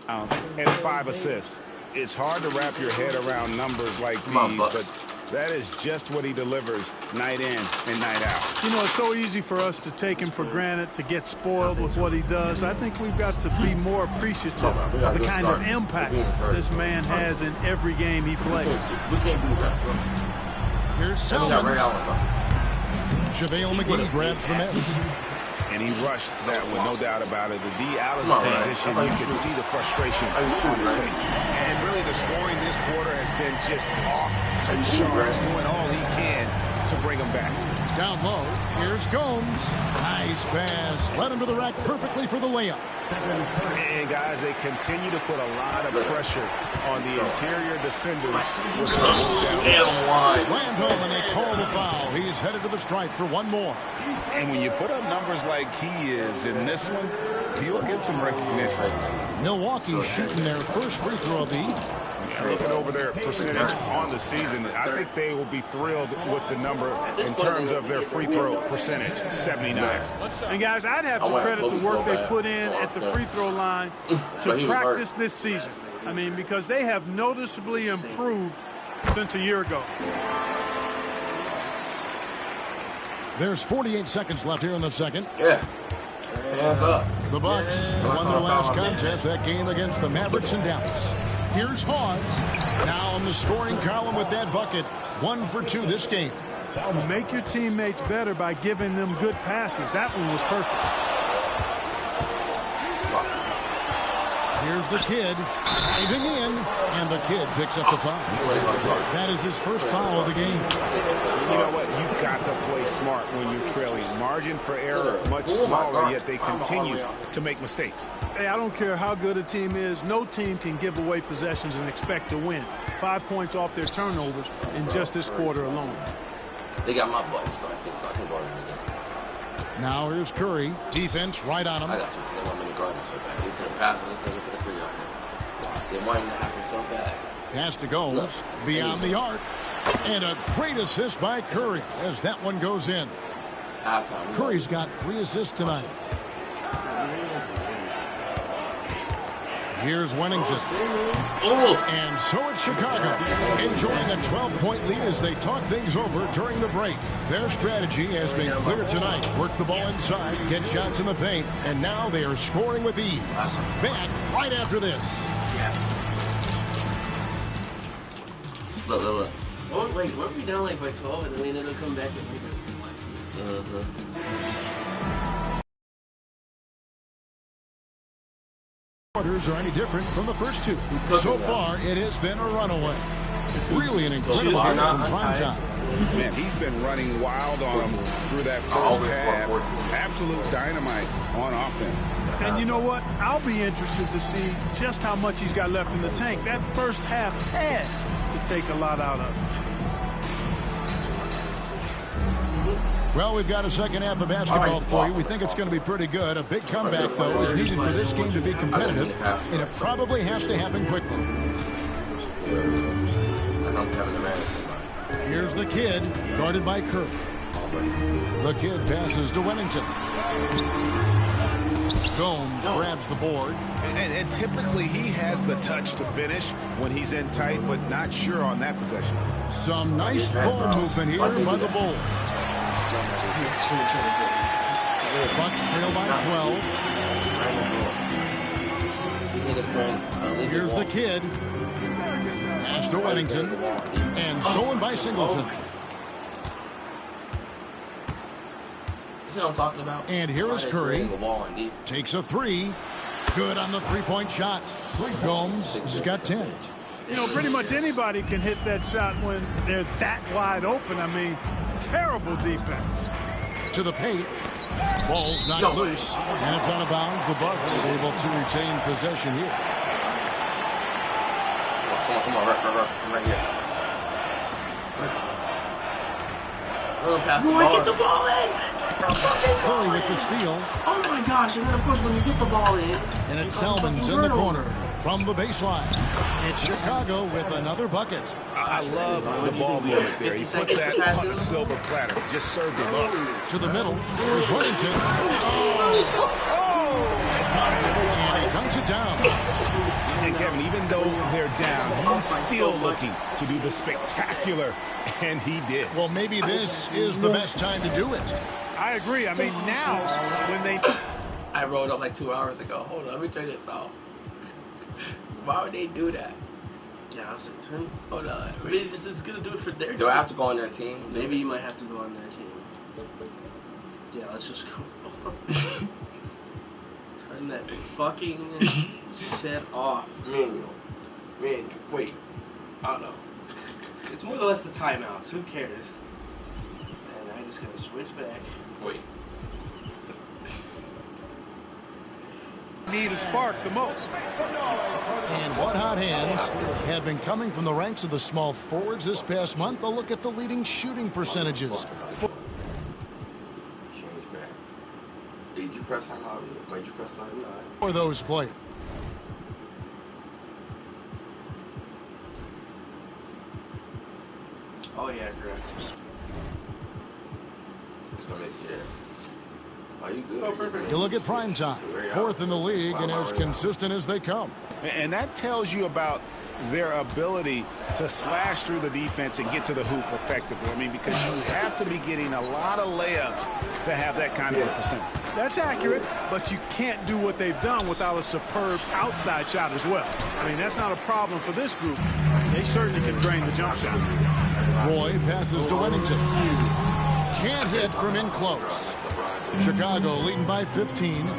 and 5 assists. It's hard to wrap your head around numbers like these, but that is just what he delivers night in and night out. You know, it's so easy for us to take him for granted, to get spoiled with what he does. I think we've got to be more appreciative of the kind of impact this man has in every game he plays. We can't do that, bro. Here's Salmons. JaVale McGee grabs the miss. And he rushed that one, no doubt about it. The D out of position, you could see the frustration on his face. And really the scoring this quarter has been just off the charts, doing all he can to bring him back. Down low, here's Gomes. Nice pass. Led him to the rack perfectly for the layup. And guys, they continue to put a lot of pressure on the interior defenders. Slammed home and they call the foul. He's headed to the stripe for one more. And when you put up numbers like he is in this one, he'll get some recognition. Milwaukee shooting their first free throw of the evening. Looking over their percentage on the season, I think they will be thrilled with the number in terms of their free throw percentage, 79. And guys, I'd have to credit the work they put in at the free throw line to practice this season. I mean, because they have noticeably improved since a year ago. There's 48 seconds left here in the second. Yeah. Hands up. The Bucks won their last contest, that game against the Mavericks in Dallas. Here's Hawes. Now on the scoring column with that bucket. 1 for 2 this game. Make your teammates better by giving them good passes. That one was perfect. Here's the kid diving in, and the kid picks up the foul. That is his first foul of the game. You know what? You've got to play smart when you're trailing. Margin for error much smaller, yet they continue to make mistakes. Hey, I don't care how good a team is. No team can give away possessions and expect to win. 5 points off their turnovers in just this quarter alone. They got my butt, so I can go again. Now here's Curry. Defense right on him. I got you. They want me to guard him so bad. He said passing this nigga for the 3 yard. They want him to happen so bad. Pass to Gomes. Beyond the arc. And a great assist by Curry as that one goes in. Curry's got 3 assists tonight. Here's Wennington. And so it's Chicago, enjoying a 12-point lead as they talk things over during the break. Their strategy has been clear tonight. Work the ball inside, get shots in the paint, and now they are scoring with ease. Back right after this. Look. Oh, wait, weren't we down like by 12 and then we ended up coming back and we Quarters are any different from the first 2. So far, it has been a runaway. Really an incredible game from prime time. Man, he's been running wild on them through that first half. Absolute dynamite on offense. And you know what? I'll be interested to see just how much he's got left in the tank. That first half had to take a lot out of it. Well, we've got a second half of basketball for you. We think it's going to be pretty good. A big comeback, though, is needed for this game to be competitive, and it probably has to happen quickly. Here's the kid, guarded by Curry. The kid passes to Wennington. Gomes grabs the board. And typically he has the touch to finish when he's in tight, but not sure on that possession. Some nice ball movement here by the Bulls. Bucks trail by 12. Here's the kid. Pass to Wennington. And stolen by Singleton. See what I'm talking about? And here is Curry. Takes a 3. Good on the 3-point shot. Gomes has got 10. You know, pretty much anybody can hit that shot when they're that wide open. I mean, terrible defense. To the paint. Ball's knocked loose. And it's out of bounds. The Bucks able to retain possession here. Come on, right here. Roy, get the ball in! Curry with the steal. Oh my gosh, and then of course when you get the ball in. And it's Salmons in the corner from the baseline. It's Chicago with another bucket. I love the ball movement there. He put that on a silver platter. Just served him up. To the middle. Here's Wennington. And he dunks it down. And Kevin, even though they're down, he's still looking to do the spectacular, and he did. Well, maybe this is the best time to do it. I agree. I mean, now when they... I rolled up like 2 hours ago. Hold on, let me turn this off. Why would they do that? Yeah, I was like, turn. Hold on. Maybe it's gonna do it for their team. Do I have to go on their team? Maybe you might have to go on their team. Yeah, let's just go. Turn that fucking shit off. Manual. Wait. I don't know. It's more or less the timeouts. Who cares? And I just gotta switch back. Wait. Need a spark the most. And what hot hands have been coming from the ranks of the small forwards this past month. A look at the leading shooting percentages. Change back. Did you press time out? Might you press time out? For those players. Oh yeah, correct. It's gonna make it. Are you good? Oh, perfect. You look at prime time, fourth in the league and as consistent as they come. And that tells you about their ability to slash through the defense and get to the hoop effectively. I mean, because you have to be getting a lot of layups to have that kind of a percentage. That's accurate, but you can't do what they've done without a superb outside shot as well. I mean, that's not a problem for this group. They certainly can drain the jump shot. Roy passes to Wennington. Can't hit from in close. Chicago leading by 15.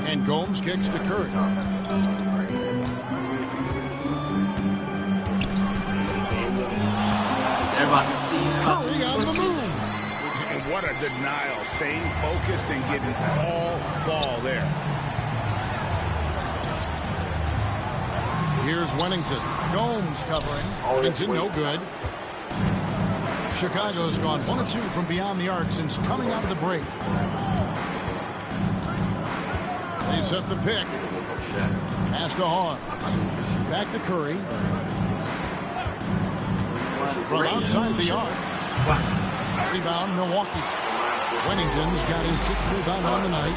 And Gomes kicks to Curry. They're about to see Curry on the move. And what a denial. Staying focused and getting all ball there. Here's Wennington. Gomes covering. Wennington no good. Chicago's gone 1 of 2 from beyond the arc since coming out of the break. They set the pick. Pass to Hawes. Back to Curry. From outside the arc. Rebound, Milwaukee. Wennington's got his 6th rebound on the night.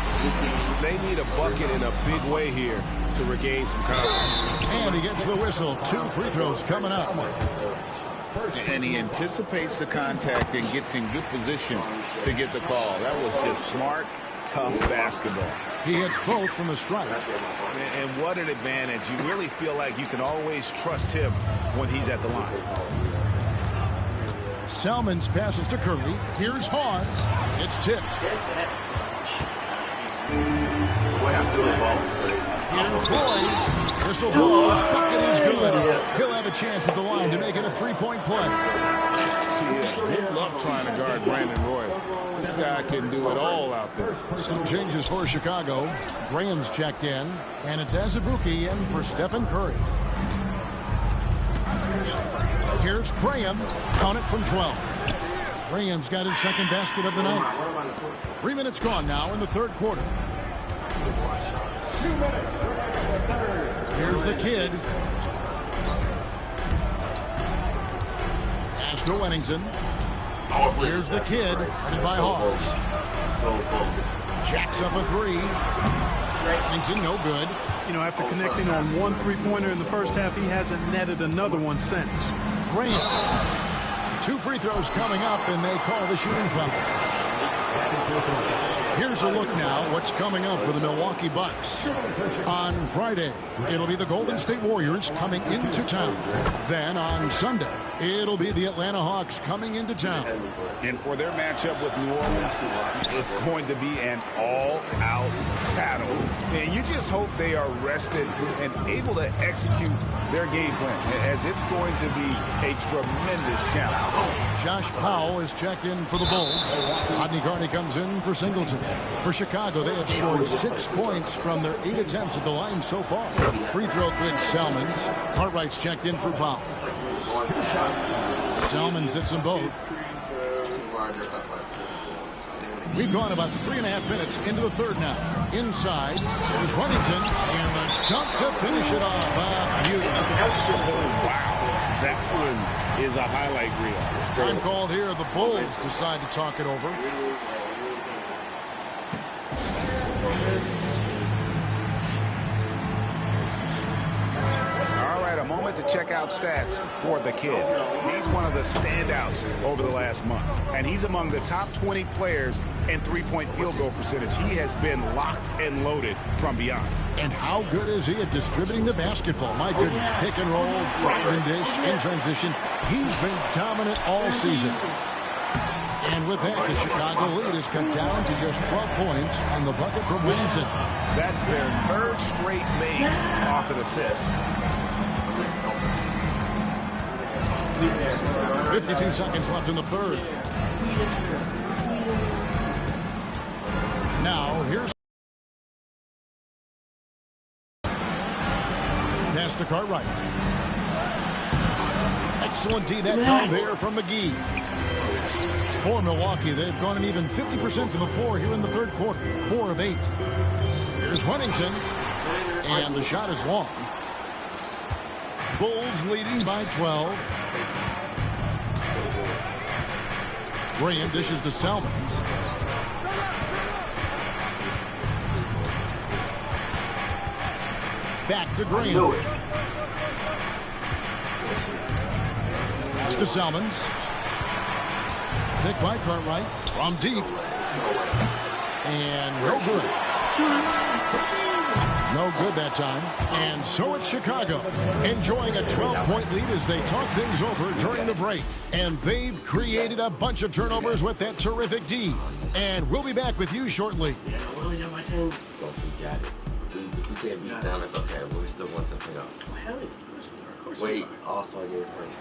They need a bucket in a big way here to regain some confidence. And he gets the whistle. 2 free throws coming up. And he anticipates the contact and gets in good position to get the call. That was just smart, tough basketball. He hits both from the stripe. And what an advantage. You really feel like you can always trust him when he's at the line. Salmons passes to Curry. Here's Hawes. It's tipped. Here's Boyd. Whistle blows. Bucket is good. He'll have a chance at the line to make it a 3-point play. Good luck trying to guard Brandon Roy. This guy can do it all out there. Some changes for Chicago. Graham's checked in. And it's Azubuike in for Stephen Curry. Here's Graham. Count it from 12. Graham's got his 2nd basket of the night. 3 minutes gone now in the 3rd quarter. Here's the kid. Pass to Wennington. Here's the kid. Headed by Hawes. Jacks up a 3. Wennington no good. You know, after connecting on 1 3-pointer in the first half, he hasn't netted another one since. Graham. 2 free throws coming up, and they call the shooting foul. Here's a look now what's coming up for the Milwaukee Bucks. On Friday, it'll be the Golden State Warriors coming into town. Then on Sunday, it'll be the Atlanta Hawks coming into town. And for their matchup with New Orleans, it's going to be an all-out battle. And you just hope they are rested and able to execute their game plan, as it's going to be a tremendous challenge. Josh Powell is checked in for the Bulls. Rodney Carney comes in for Singleton. For Chicago, they have scored 6 points from their 8 attempts at the line so far. Free throw good, Salmons. Cartwright's checked in for Powell. Salmons hits them both. We've gone about 3.5 minutes into the 3rd now. Inside, there's Wennington, and the dunk to finish it off. Beauty. Wow, that one is a highlight reel. Time called here. The Bulls decide to talk it over. moment to check out stats for the kid. He's one of the standouts over the last month, and he's among the top 20 players in three-point field goal percentage. He has been locked and loaded from beyond. And how good is he at distributing the basketball? My goodness, pick and roll, drive and dish, in transition. He's been dominant all season. And with that, the Chicago lead is cut down to just 12 points on the bucket from Williamson. That's their third straight made off an assist. 52 seconds left in the third. Now, here's pass to Cartwright. Excellent D that time there from McGee. For Milwaukee, they've gone an even 50% from the floor here in the third quarter. 4 of 8. Here's Huntington. And the shot is long. Bulls leading by 12. Graham dishes to Salmons. Back to Graham. Pass to Salmons. Pick by Cartwright from deep. And no good. No good that time. And so it's Chicago enjoying a 12-point lead as they talk things over during the break. And they've created a bunch of turnovers with that terrific D. And we'll be back with you shortly. We can't beat them, it's okay, but we still want something up. Wait, also I gave it first.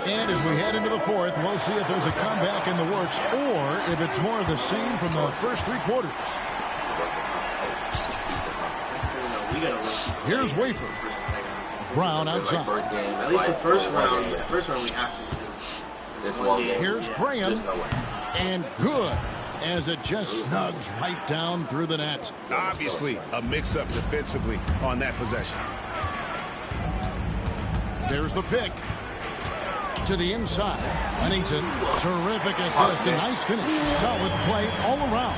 And as we head into the fourth, we'll see if there's a comeback in the works or if it's more of the same from the first 3 quarters. Here's Wafer. Brown outside. At least the first round. The first round we have to. This one game. Here's Graham. And good, as it just snugs right down through the net. Obviously, a mix-up defensively on that possession. There's the pick. To the inside. Huntington, terrific assist and nice finish. Solid play all around.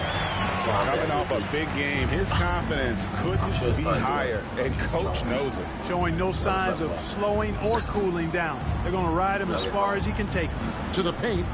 Coming off a big game, his confidence couldn't be higher, and coach knows it. Showing no signs of slowing or cooling down. They're going to ride him as far as he can take him. To the paint.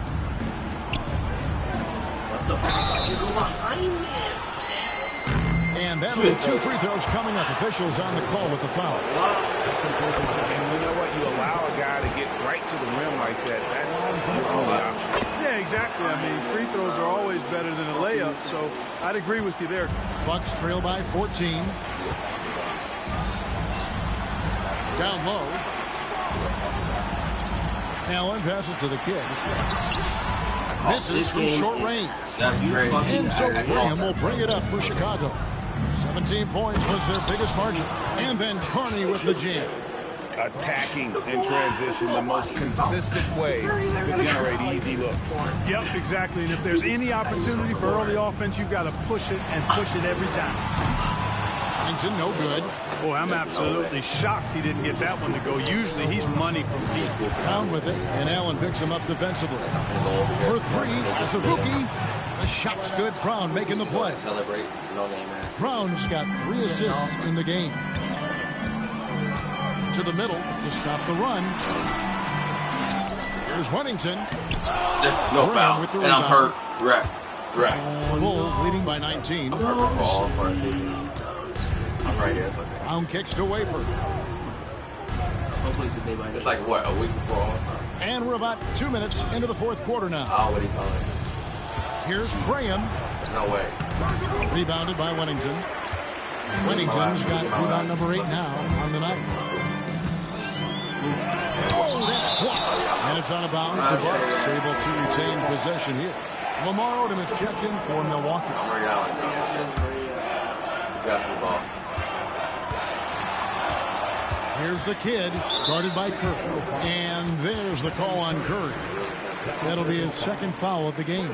And that'll be 2 free throws coming up. Officials on the call with the foul. And you know what? You allow a guy to get right to the rim like that. That's your only option. Yeah, exactly. I mean, free throws are always better than a layup, so I'd agree with you there. Bucks trail by 14. Down low. Allen passes to the kid. Misses from short range. That's great. And so Graham will bring it up for Chicago. 17 points was their biggest margin. And then Carney with the jam. Attacking in transition, the most consistent way to generate easy looks. Yep, exactly. And if there's any opportunity for early offense, you've got to push it and push it every time. Huntington, no good. Boy, I'm absolutely shocked he didn't get that one to go. Usually he's money from deep. Brown with it, and Allen picks him up defensively. For 3 as a rookie. The shot's good. Brown making the play. Brown's got 3 assists in the game. To the middle to stop the run. Here's Huntington. No foul. With the and I'm hurt. Right. The Bulls leading by 19. I'm hurt for all for a season. I'm right here. It's okay. Brown kicks to Wafer. It's like what, a week before All-Star? And we're about 2 minutes into the fourth quarter now. Oh, what do you call it? Here's Graham. No way. Rebounded by Wennington. Wennington's got rebound number 8 now on the night. Oh, that's blocked. And it's out of bounds. The Bucks able to retain possession here. Lamar Odom is checked in for Milwaukee. I'm right out. Basketball. Here's the kid, guarded by Curry. And there's the call on Curry. That'll be his second foul of the game.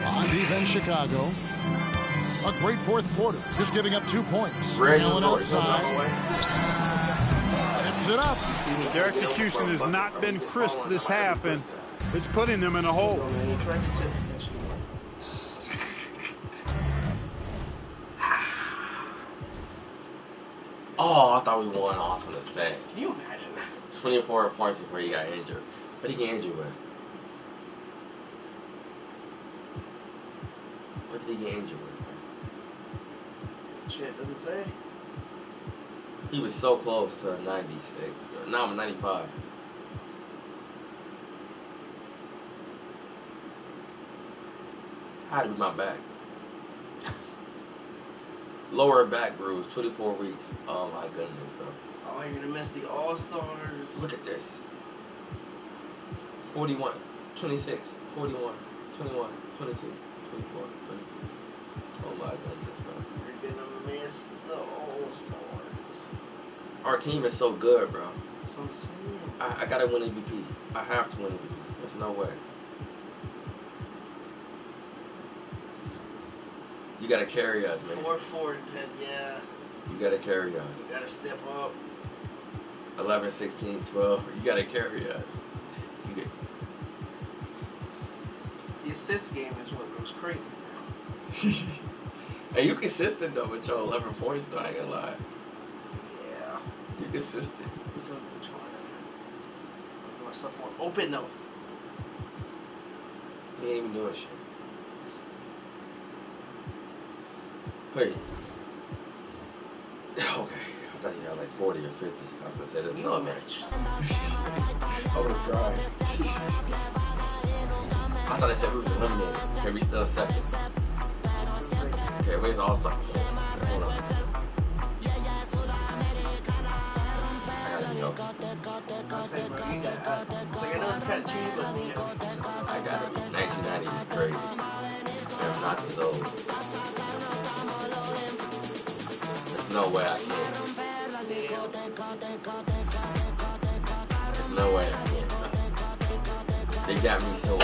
On defense, Chicago. A great fourth quarter, just giving up 2 points. Allen outside. Tips it up. Their execution has not been crisp this half, and it's putting them in a hole. Oh, I thought we won. I was gonna say. Can you imagine? 24 points before he got injured. What did he get injured with? What did he get injured with? Shit, doesn't say. He was so close to 96, bro. Now I'm 95. Had to be my back. Lower back bruise, 24 weeks. Oh my goodness, bro. Oh, you're gonna miss the All-Stars. Look at this. 41, 26, 41, 21, 22, 24, 23. Oh my goodness, bro. You're gonna miss the All-Stars. Our team is so good, bro. That's what I'm saying. I gotta win MVP. I have to win MVP. There's no way. You gotta carry us, man. 4-4, Ted, yeah. You gotta carry us. You gotta step up. 11, 16, 12. You gotta carry us. The assist game is what goes crazy, man. Hey, you consistent though with your 11 points, though. I ain't gonna lie. Yeah. You consistent. What's up, which one? I want something more open though. He ain't even doing shit. Wait. Okay. I thought he had like 40 or 50. I was gonna say there's no match. I would've tried. I thought they said we was eliminated. Okay, we still second. Okay, where's All-Star? Hold on. I got it. 1990 is crazy. If not, it's old. There's no way I can. There's no way I can. They got me so old.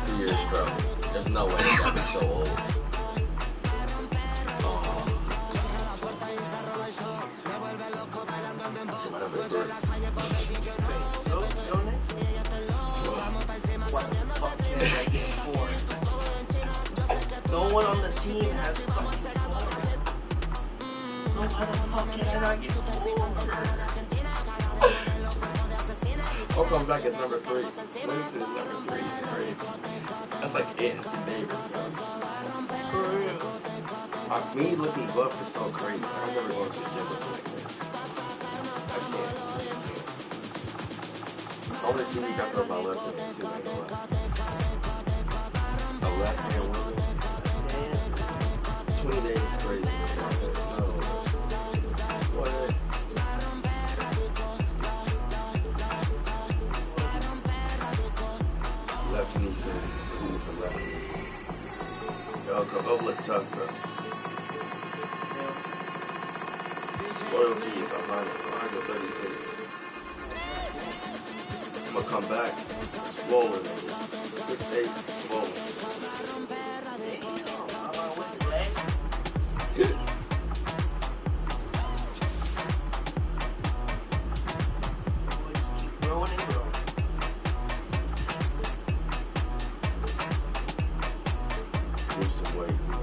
2 years, bro. There's no way they got me so old. No one on the team has fucking no, how the fuck can I not get I'll come back at number 3. Winston is number 3. It's crazy. That's like it. Davis, bro. Me looking buff is so crazy. I'm never going to the gym looking like this. I can't. I want to see me got up my left hand too. Like a left hand woman. 20 days is crazy. No. What? Left knee said, ooh, from left knee. Yo, come over, look tough, bro. Loyalty is 136. I'm gonna come back swollen, nigga. 6'8", swollen. Lose some weight, bro.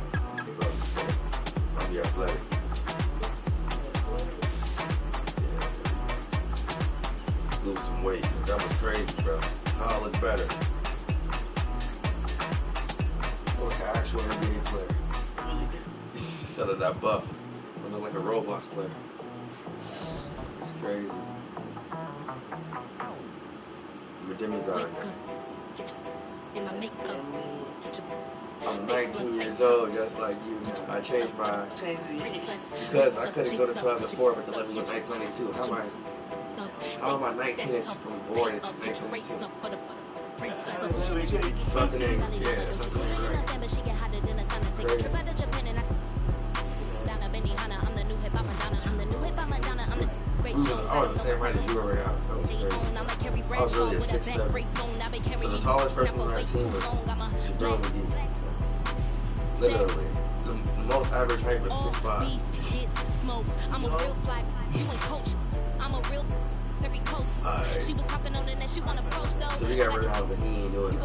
I'll be athletic. Lose some weight. That was crazy, bro. Now I look better. Look like an actual NBA player. Instead of that buff. I look like a Roblox player. It's crazy. I'm a demigod now. I'm 19 years old, just like you now. I changed my... Because I couldn't go to 2004, but they let me go 1992. How am I 19 and born in 1992? Something ain't, yeah, something ain't right. Crazy. I was the same height as you were right now. That was crazy. I was really a 6'7". So the tallest person on our team was Jabril McGee. Literally. The most average height was 6'5". Alright. So we got rid of him, but he ain't doing it.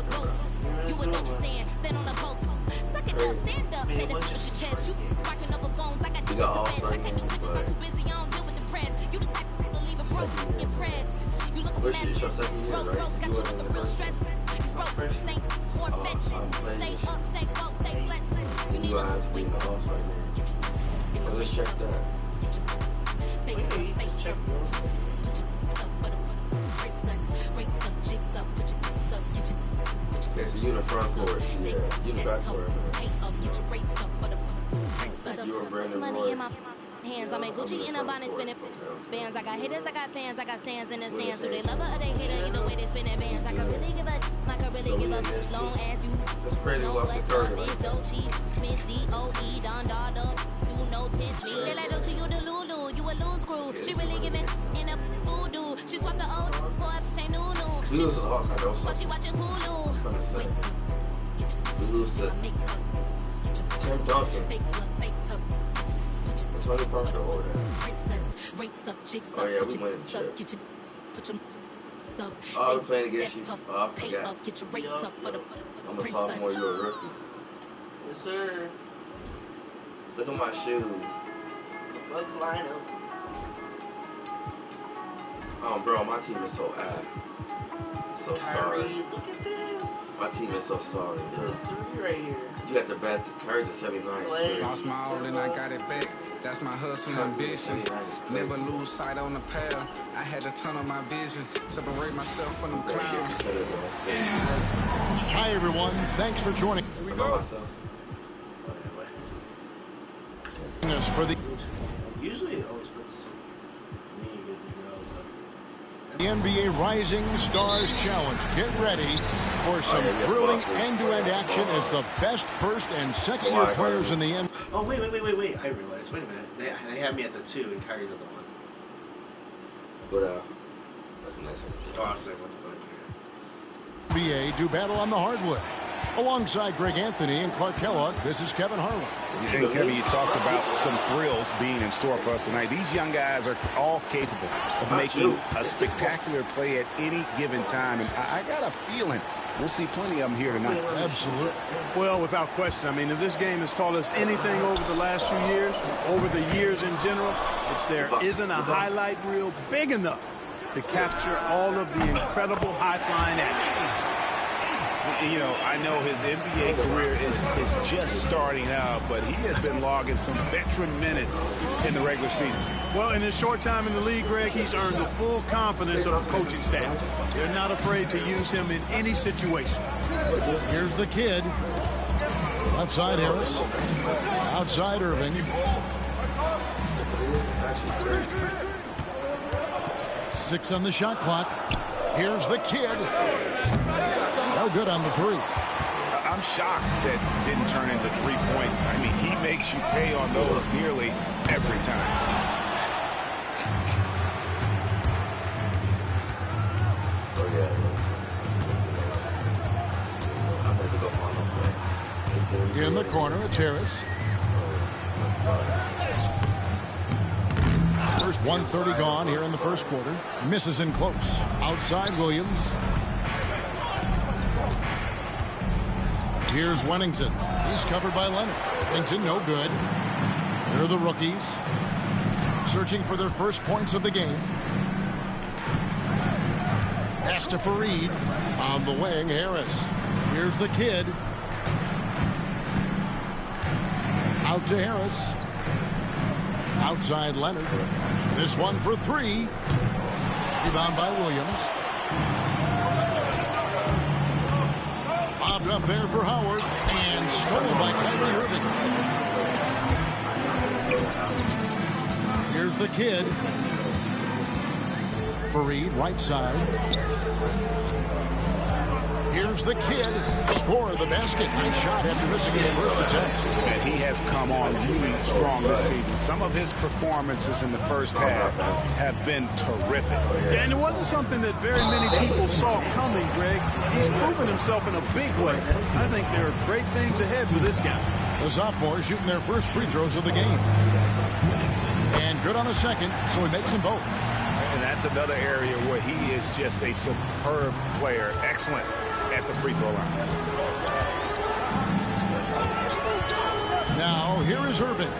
Suck it up, stand up, say the with your chest. You rocking over bones like I did just the best. I can't do pictures, I'm too busy, I don't deal with the press. You the type to believe it broke, impressed. You look a mess, broke, got you looking real stressed. These broke think more fetching. Stay up, stay woke, stay blessed. You need a wait. Let's check that. Okay, so you in the front court, yeah. You in the back court, man. You and Brandon Roy. Hands, I'm in Gucci in a bonnet spinning bands. I got hitters, I got fans, I got stands in the stands. Do they love her or they hate her? Either way, they spinning bands. I can really give a, I can really give a. Long as you know what's up is dope cheap. Miss D.O.E. Don Dada. You notice me. They like Dolce, you the Lulu. You a loose screw. She really giving in a voodoo. She swapped the old boy, they new. We lose to the Hawks, I know. But she watching Hulu. We lose to Tim Duncan. Tony Parker over there. Oh yeah, we went in the chip. Oh, we're playing against you. Oh, I forgot. I'm a sophomore, you're a rookie. Yes, sir. Look at my shoes. The Bucks line up. Bro, my team is so ass. So sorry. Look at this. My team is so sorry. There's 3 right here. You got the best courage of 79. Lost my all and I got it back. That's my hustle and ambition. Never lose sight on the path. I had to tunnel my vision. Separate myself from the clouds. Hi, everyone. Thanks for joining us for the Usually it always puts me good to go. The NBA Rising Stars Challenge. Get ready for some thrilling end-to-end action as the best first and second-year players in the NBA. Oh, wait. I realized. Wait a minute. They have me at the 2 and Kyrie's at the 1. But, that's a nice one. Oh, I'm saying, what the fuck? NBA do battle on the hardwood. Alongside Greg Anthony and Clark Kellogg, this is Kevin Harlan. And Kevin, you talked about some thrills being in store for us tonight. These young guys are all capable of making a spectacular play at any given time. And I got a feeling we'll see plenty of them here tonight. Absolutely. Well, without question. I mean, if this game has taught us anything over the last few years, over the years in general, it's there isn't a highlight reel big enough to capture all of the incredible high-flying action. You know, I know his NBA career is just starting out, but he has been logging some veteran minutes in the regular season. Well, in his short time in the league, Greg, he's earned the full confidence of the coaching staff. They're not afraid to use him in any situation. Here's the kid. Left side Harris. Outside Irving. 6 on the shot clock. Here's the kid. No good on the 3. I'm shocked that didn't turn into 3 points. I mean, he makes you pay on those nearly every time. In the corner, it's Harris. First 1:30 gone here in the first quarter. Misses in close. Outside Williams. Here's Wennington. He's covered by Leonard. Wennington, no good. They're the rookies. Searching for their first points of the game. Pass to Fareed. On the wing, Harris. Here's the kid. Out to Harris. Outside Leonard. This one for 3. Rebound by Williams. Bobbed up there for Howard. And stolen by Kyrie Irving. Here's the kid. Fareed, right side. Here's the kid. Score the basket. Nice shot after missing his first attempt. And he has come on really strong this season. Some of his performances in the first half have been terrific. Yeah, and it wasn't something that very many people saw coming, Greg. He's proven himself in a big way. I think there are great things ahead for this guy. The sophomore shooting their first free throws of the game. And good on the second, so he makes them both. And that's another area where he is just a superb player. Excellent at the free throw line. Now, here is Irving.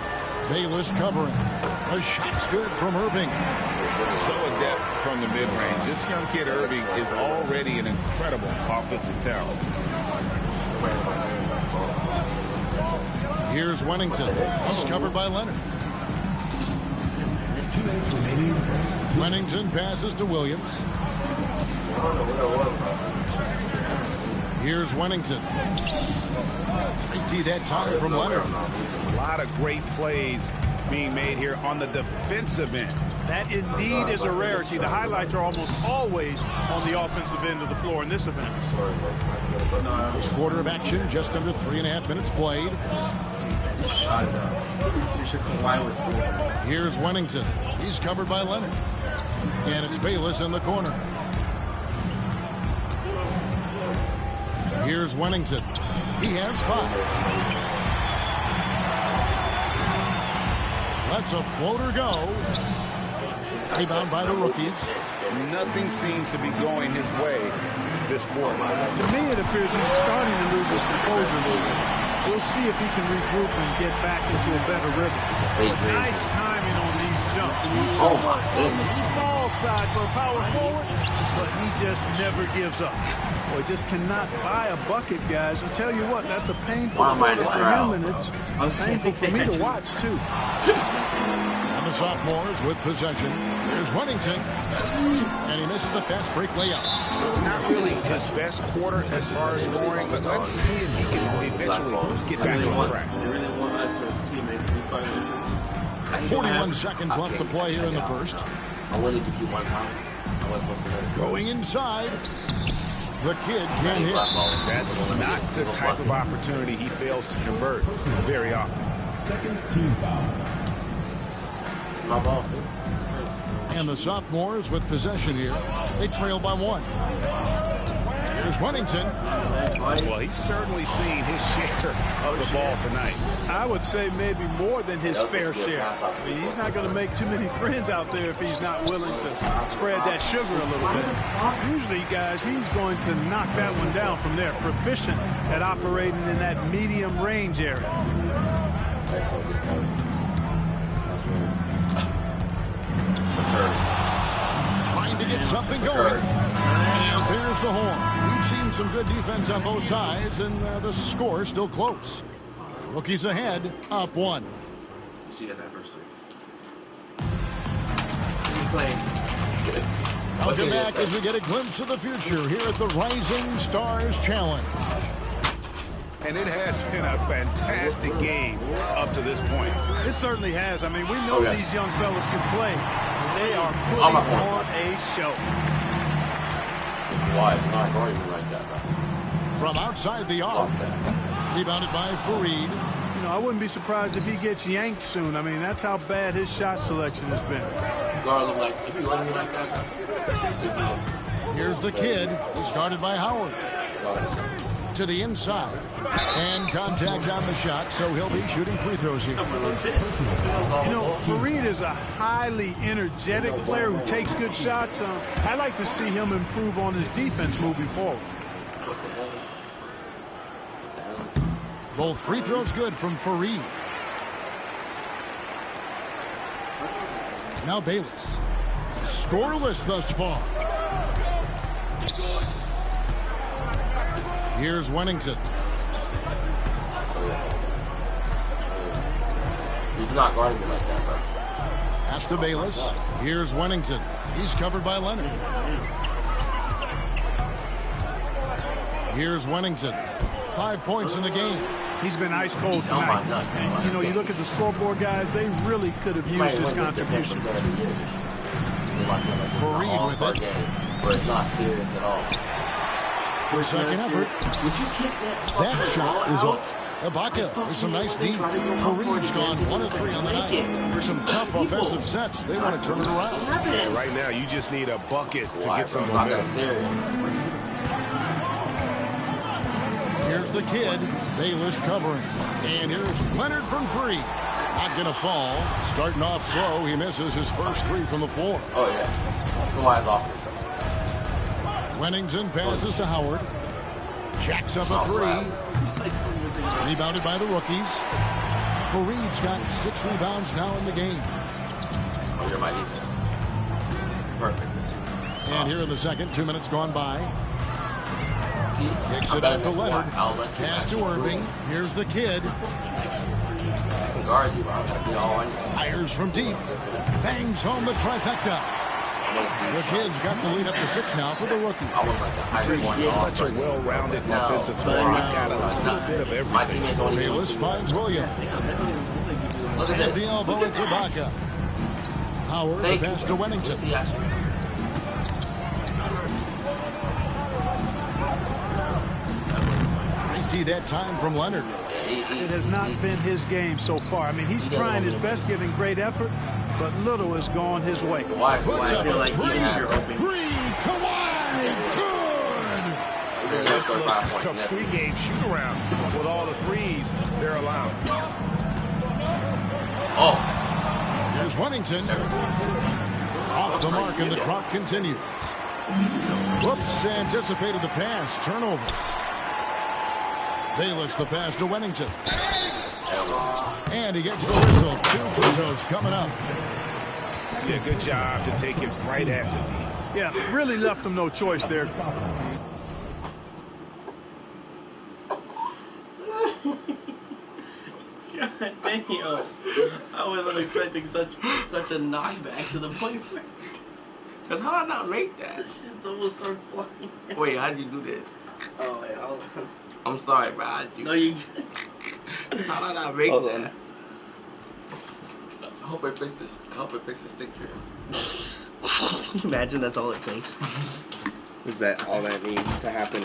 Bayless covering. A shot's good from Irving. So adept from the mid-range. This young kid, Irving, is already an incredible offensive talent. Here's Wennington. He's covered by Leonard. Wennington passes to Williams. Here's Wennington. Great that time from Leonard. A lot of great plays being made here on the defensive end. That indeed is a rarity. The highlights are almost always on the offensive end of the floor in this event. This quarter of action, just under 3.5 minutes played. Here's Wennington. He's covered by Leonard. And it's Bayless in the corner. Here's Wennington. He has 5. Lets a floater go. Rebound by the rookies. Nothing seems to be going his way this quarter. To me, it appears he's starting to lose his composure. We'll see if he can regroup and get back into a better rhythm. Nice timing on these jumps. He's somewhat on the small side for a power forward, but he just never gives up. Boy, just cannot buy a bucket, guys. I'll tell you what, that's a painful quarter for him, and it's painful for me to watch, too. And the sophomores with possession. There's Wennington. And he misses the fast break layup. Not really his best quarter as far as scoring, but let's see if he can eventually get back on track. 41 seconds left to play here in the first. Going inside. The kid can't hit. That's not the type of opportunity he fails to convert very often. Second team foul. My ball, too. And the sophomores with possession here. They trail by 1. Here's Wennington. Well, he's certainly seen his share of the ball tonight. I would say maybe more than his fair share. I mean, he's not going to make too many friends out there if he's not willing to spread that sugar a little bit. Usually, guys, he's going to knock that one down from there. Proficient at operating in that medium range area. Trying to get something going. And there's the horn. We've seen some good defense on both sides, and the score is still close. Rookies ahead, up 1. She got that first 3. Welcome back as we get a glimpse of the future here at the Rising Stars Challenge. And it has been a fantastic game up to this point. It certainly has. I mean, we know these young fellas can play. They are putting on a show. Why? It's not going like that. From outside the arc. Rebounded by Fareed. You know, I wouldn't be surprised if he gets yanked soon. I mean, that's how bad his shot selection has been. If you let me like that. Here's the kid. He's guarded by Howard. To the inside. And contact on the shot, so he'll be shooting free throws here. You know, Fareed is a highly energetic player who takes good shots. I'd like to see him improve on his defense moving forward. Both free throws good from Fareed. Now Bayless. Scoreless thus far. Here's Wennington. He's not guarding me like that, bro. Pass to Bayless. Here's Wennington. He's covered by Leonard. Here's Wennington. 5 points in the game. He's been ice cold tonight. And, you know, you look at the scoreboard, guys, they really could have used his contribution. Fareed with it. But it's not serious at all. The second effort. That shot is off. Ibaka with some nice deep. Fareed's gone 1 of 3 on the night. For some tough offensive sets, they want to turn it around. And right now, you just need a bucket to get some momentum. Here's the kid. Bayless covering. And here's Leonard from 3. Not going to fall. Starting off slow, he misses his first 3 from the floor. Oh, yeah. The line's off. Wennington passes to Howard. Jacks up a 3. Rebounded by the rookies. Fareed's got 6 rebounds now in the game. Oh, you're my defense. Perfect. And here in the second, 2 minutes gone by. Kicks it out to Leonard. Pass to Irving. Here's the kid. I can guard you, but I gotta be all on you. Fires from deep. Bangs home the trifecta. The kid's got the lead up to 6 now for the rookie. He's such a well-rounded offensive player. He's got a little bit of everything. Bayless finds Williams. At the elbow, it's Ibaka. Howard, the pass to Wennington. That time from Leonard. It has not been his game so far. I mean, he's trying his best, giving great effort, but little has gone his way. Puts up a three. Kawhi, good. This looks like a pregame shoot-around with all the threes they're allowing. Here's Wennington. Off the mark, and the drought continues. Whoops, anticipated the pass. Turnover. Bayless the pass to Wennington. And he gets the whistle. 2 free throws coming up. Yeah, good job to take it right at the knee. Yeah, really left him no choice there. God damn. I wasn't expecting such a knockback to the point where... Because how did I not make that? This shit's almost started flying. Wait, how did you do this? Oh, wait, hold on. I'm sorry, bro. No, you... How did I make that? I hope I fix this. I hope I fix the stick here. Can you imagine that's all it takes? Is that all that needs to happen?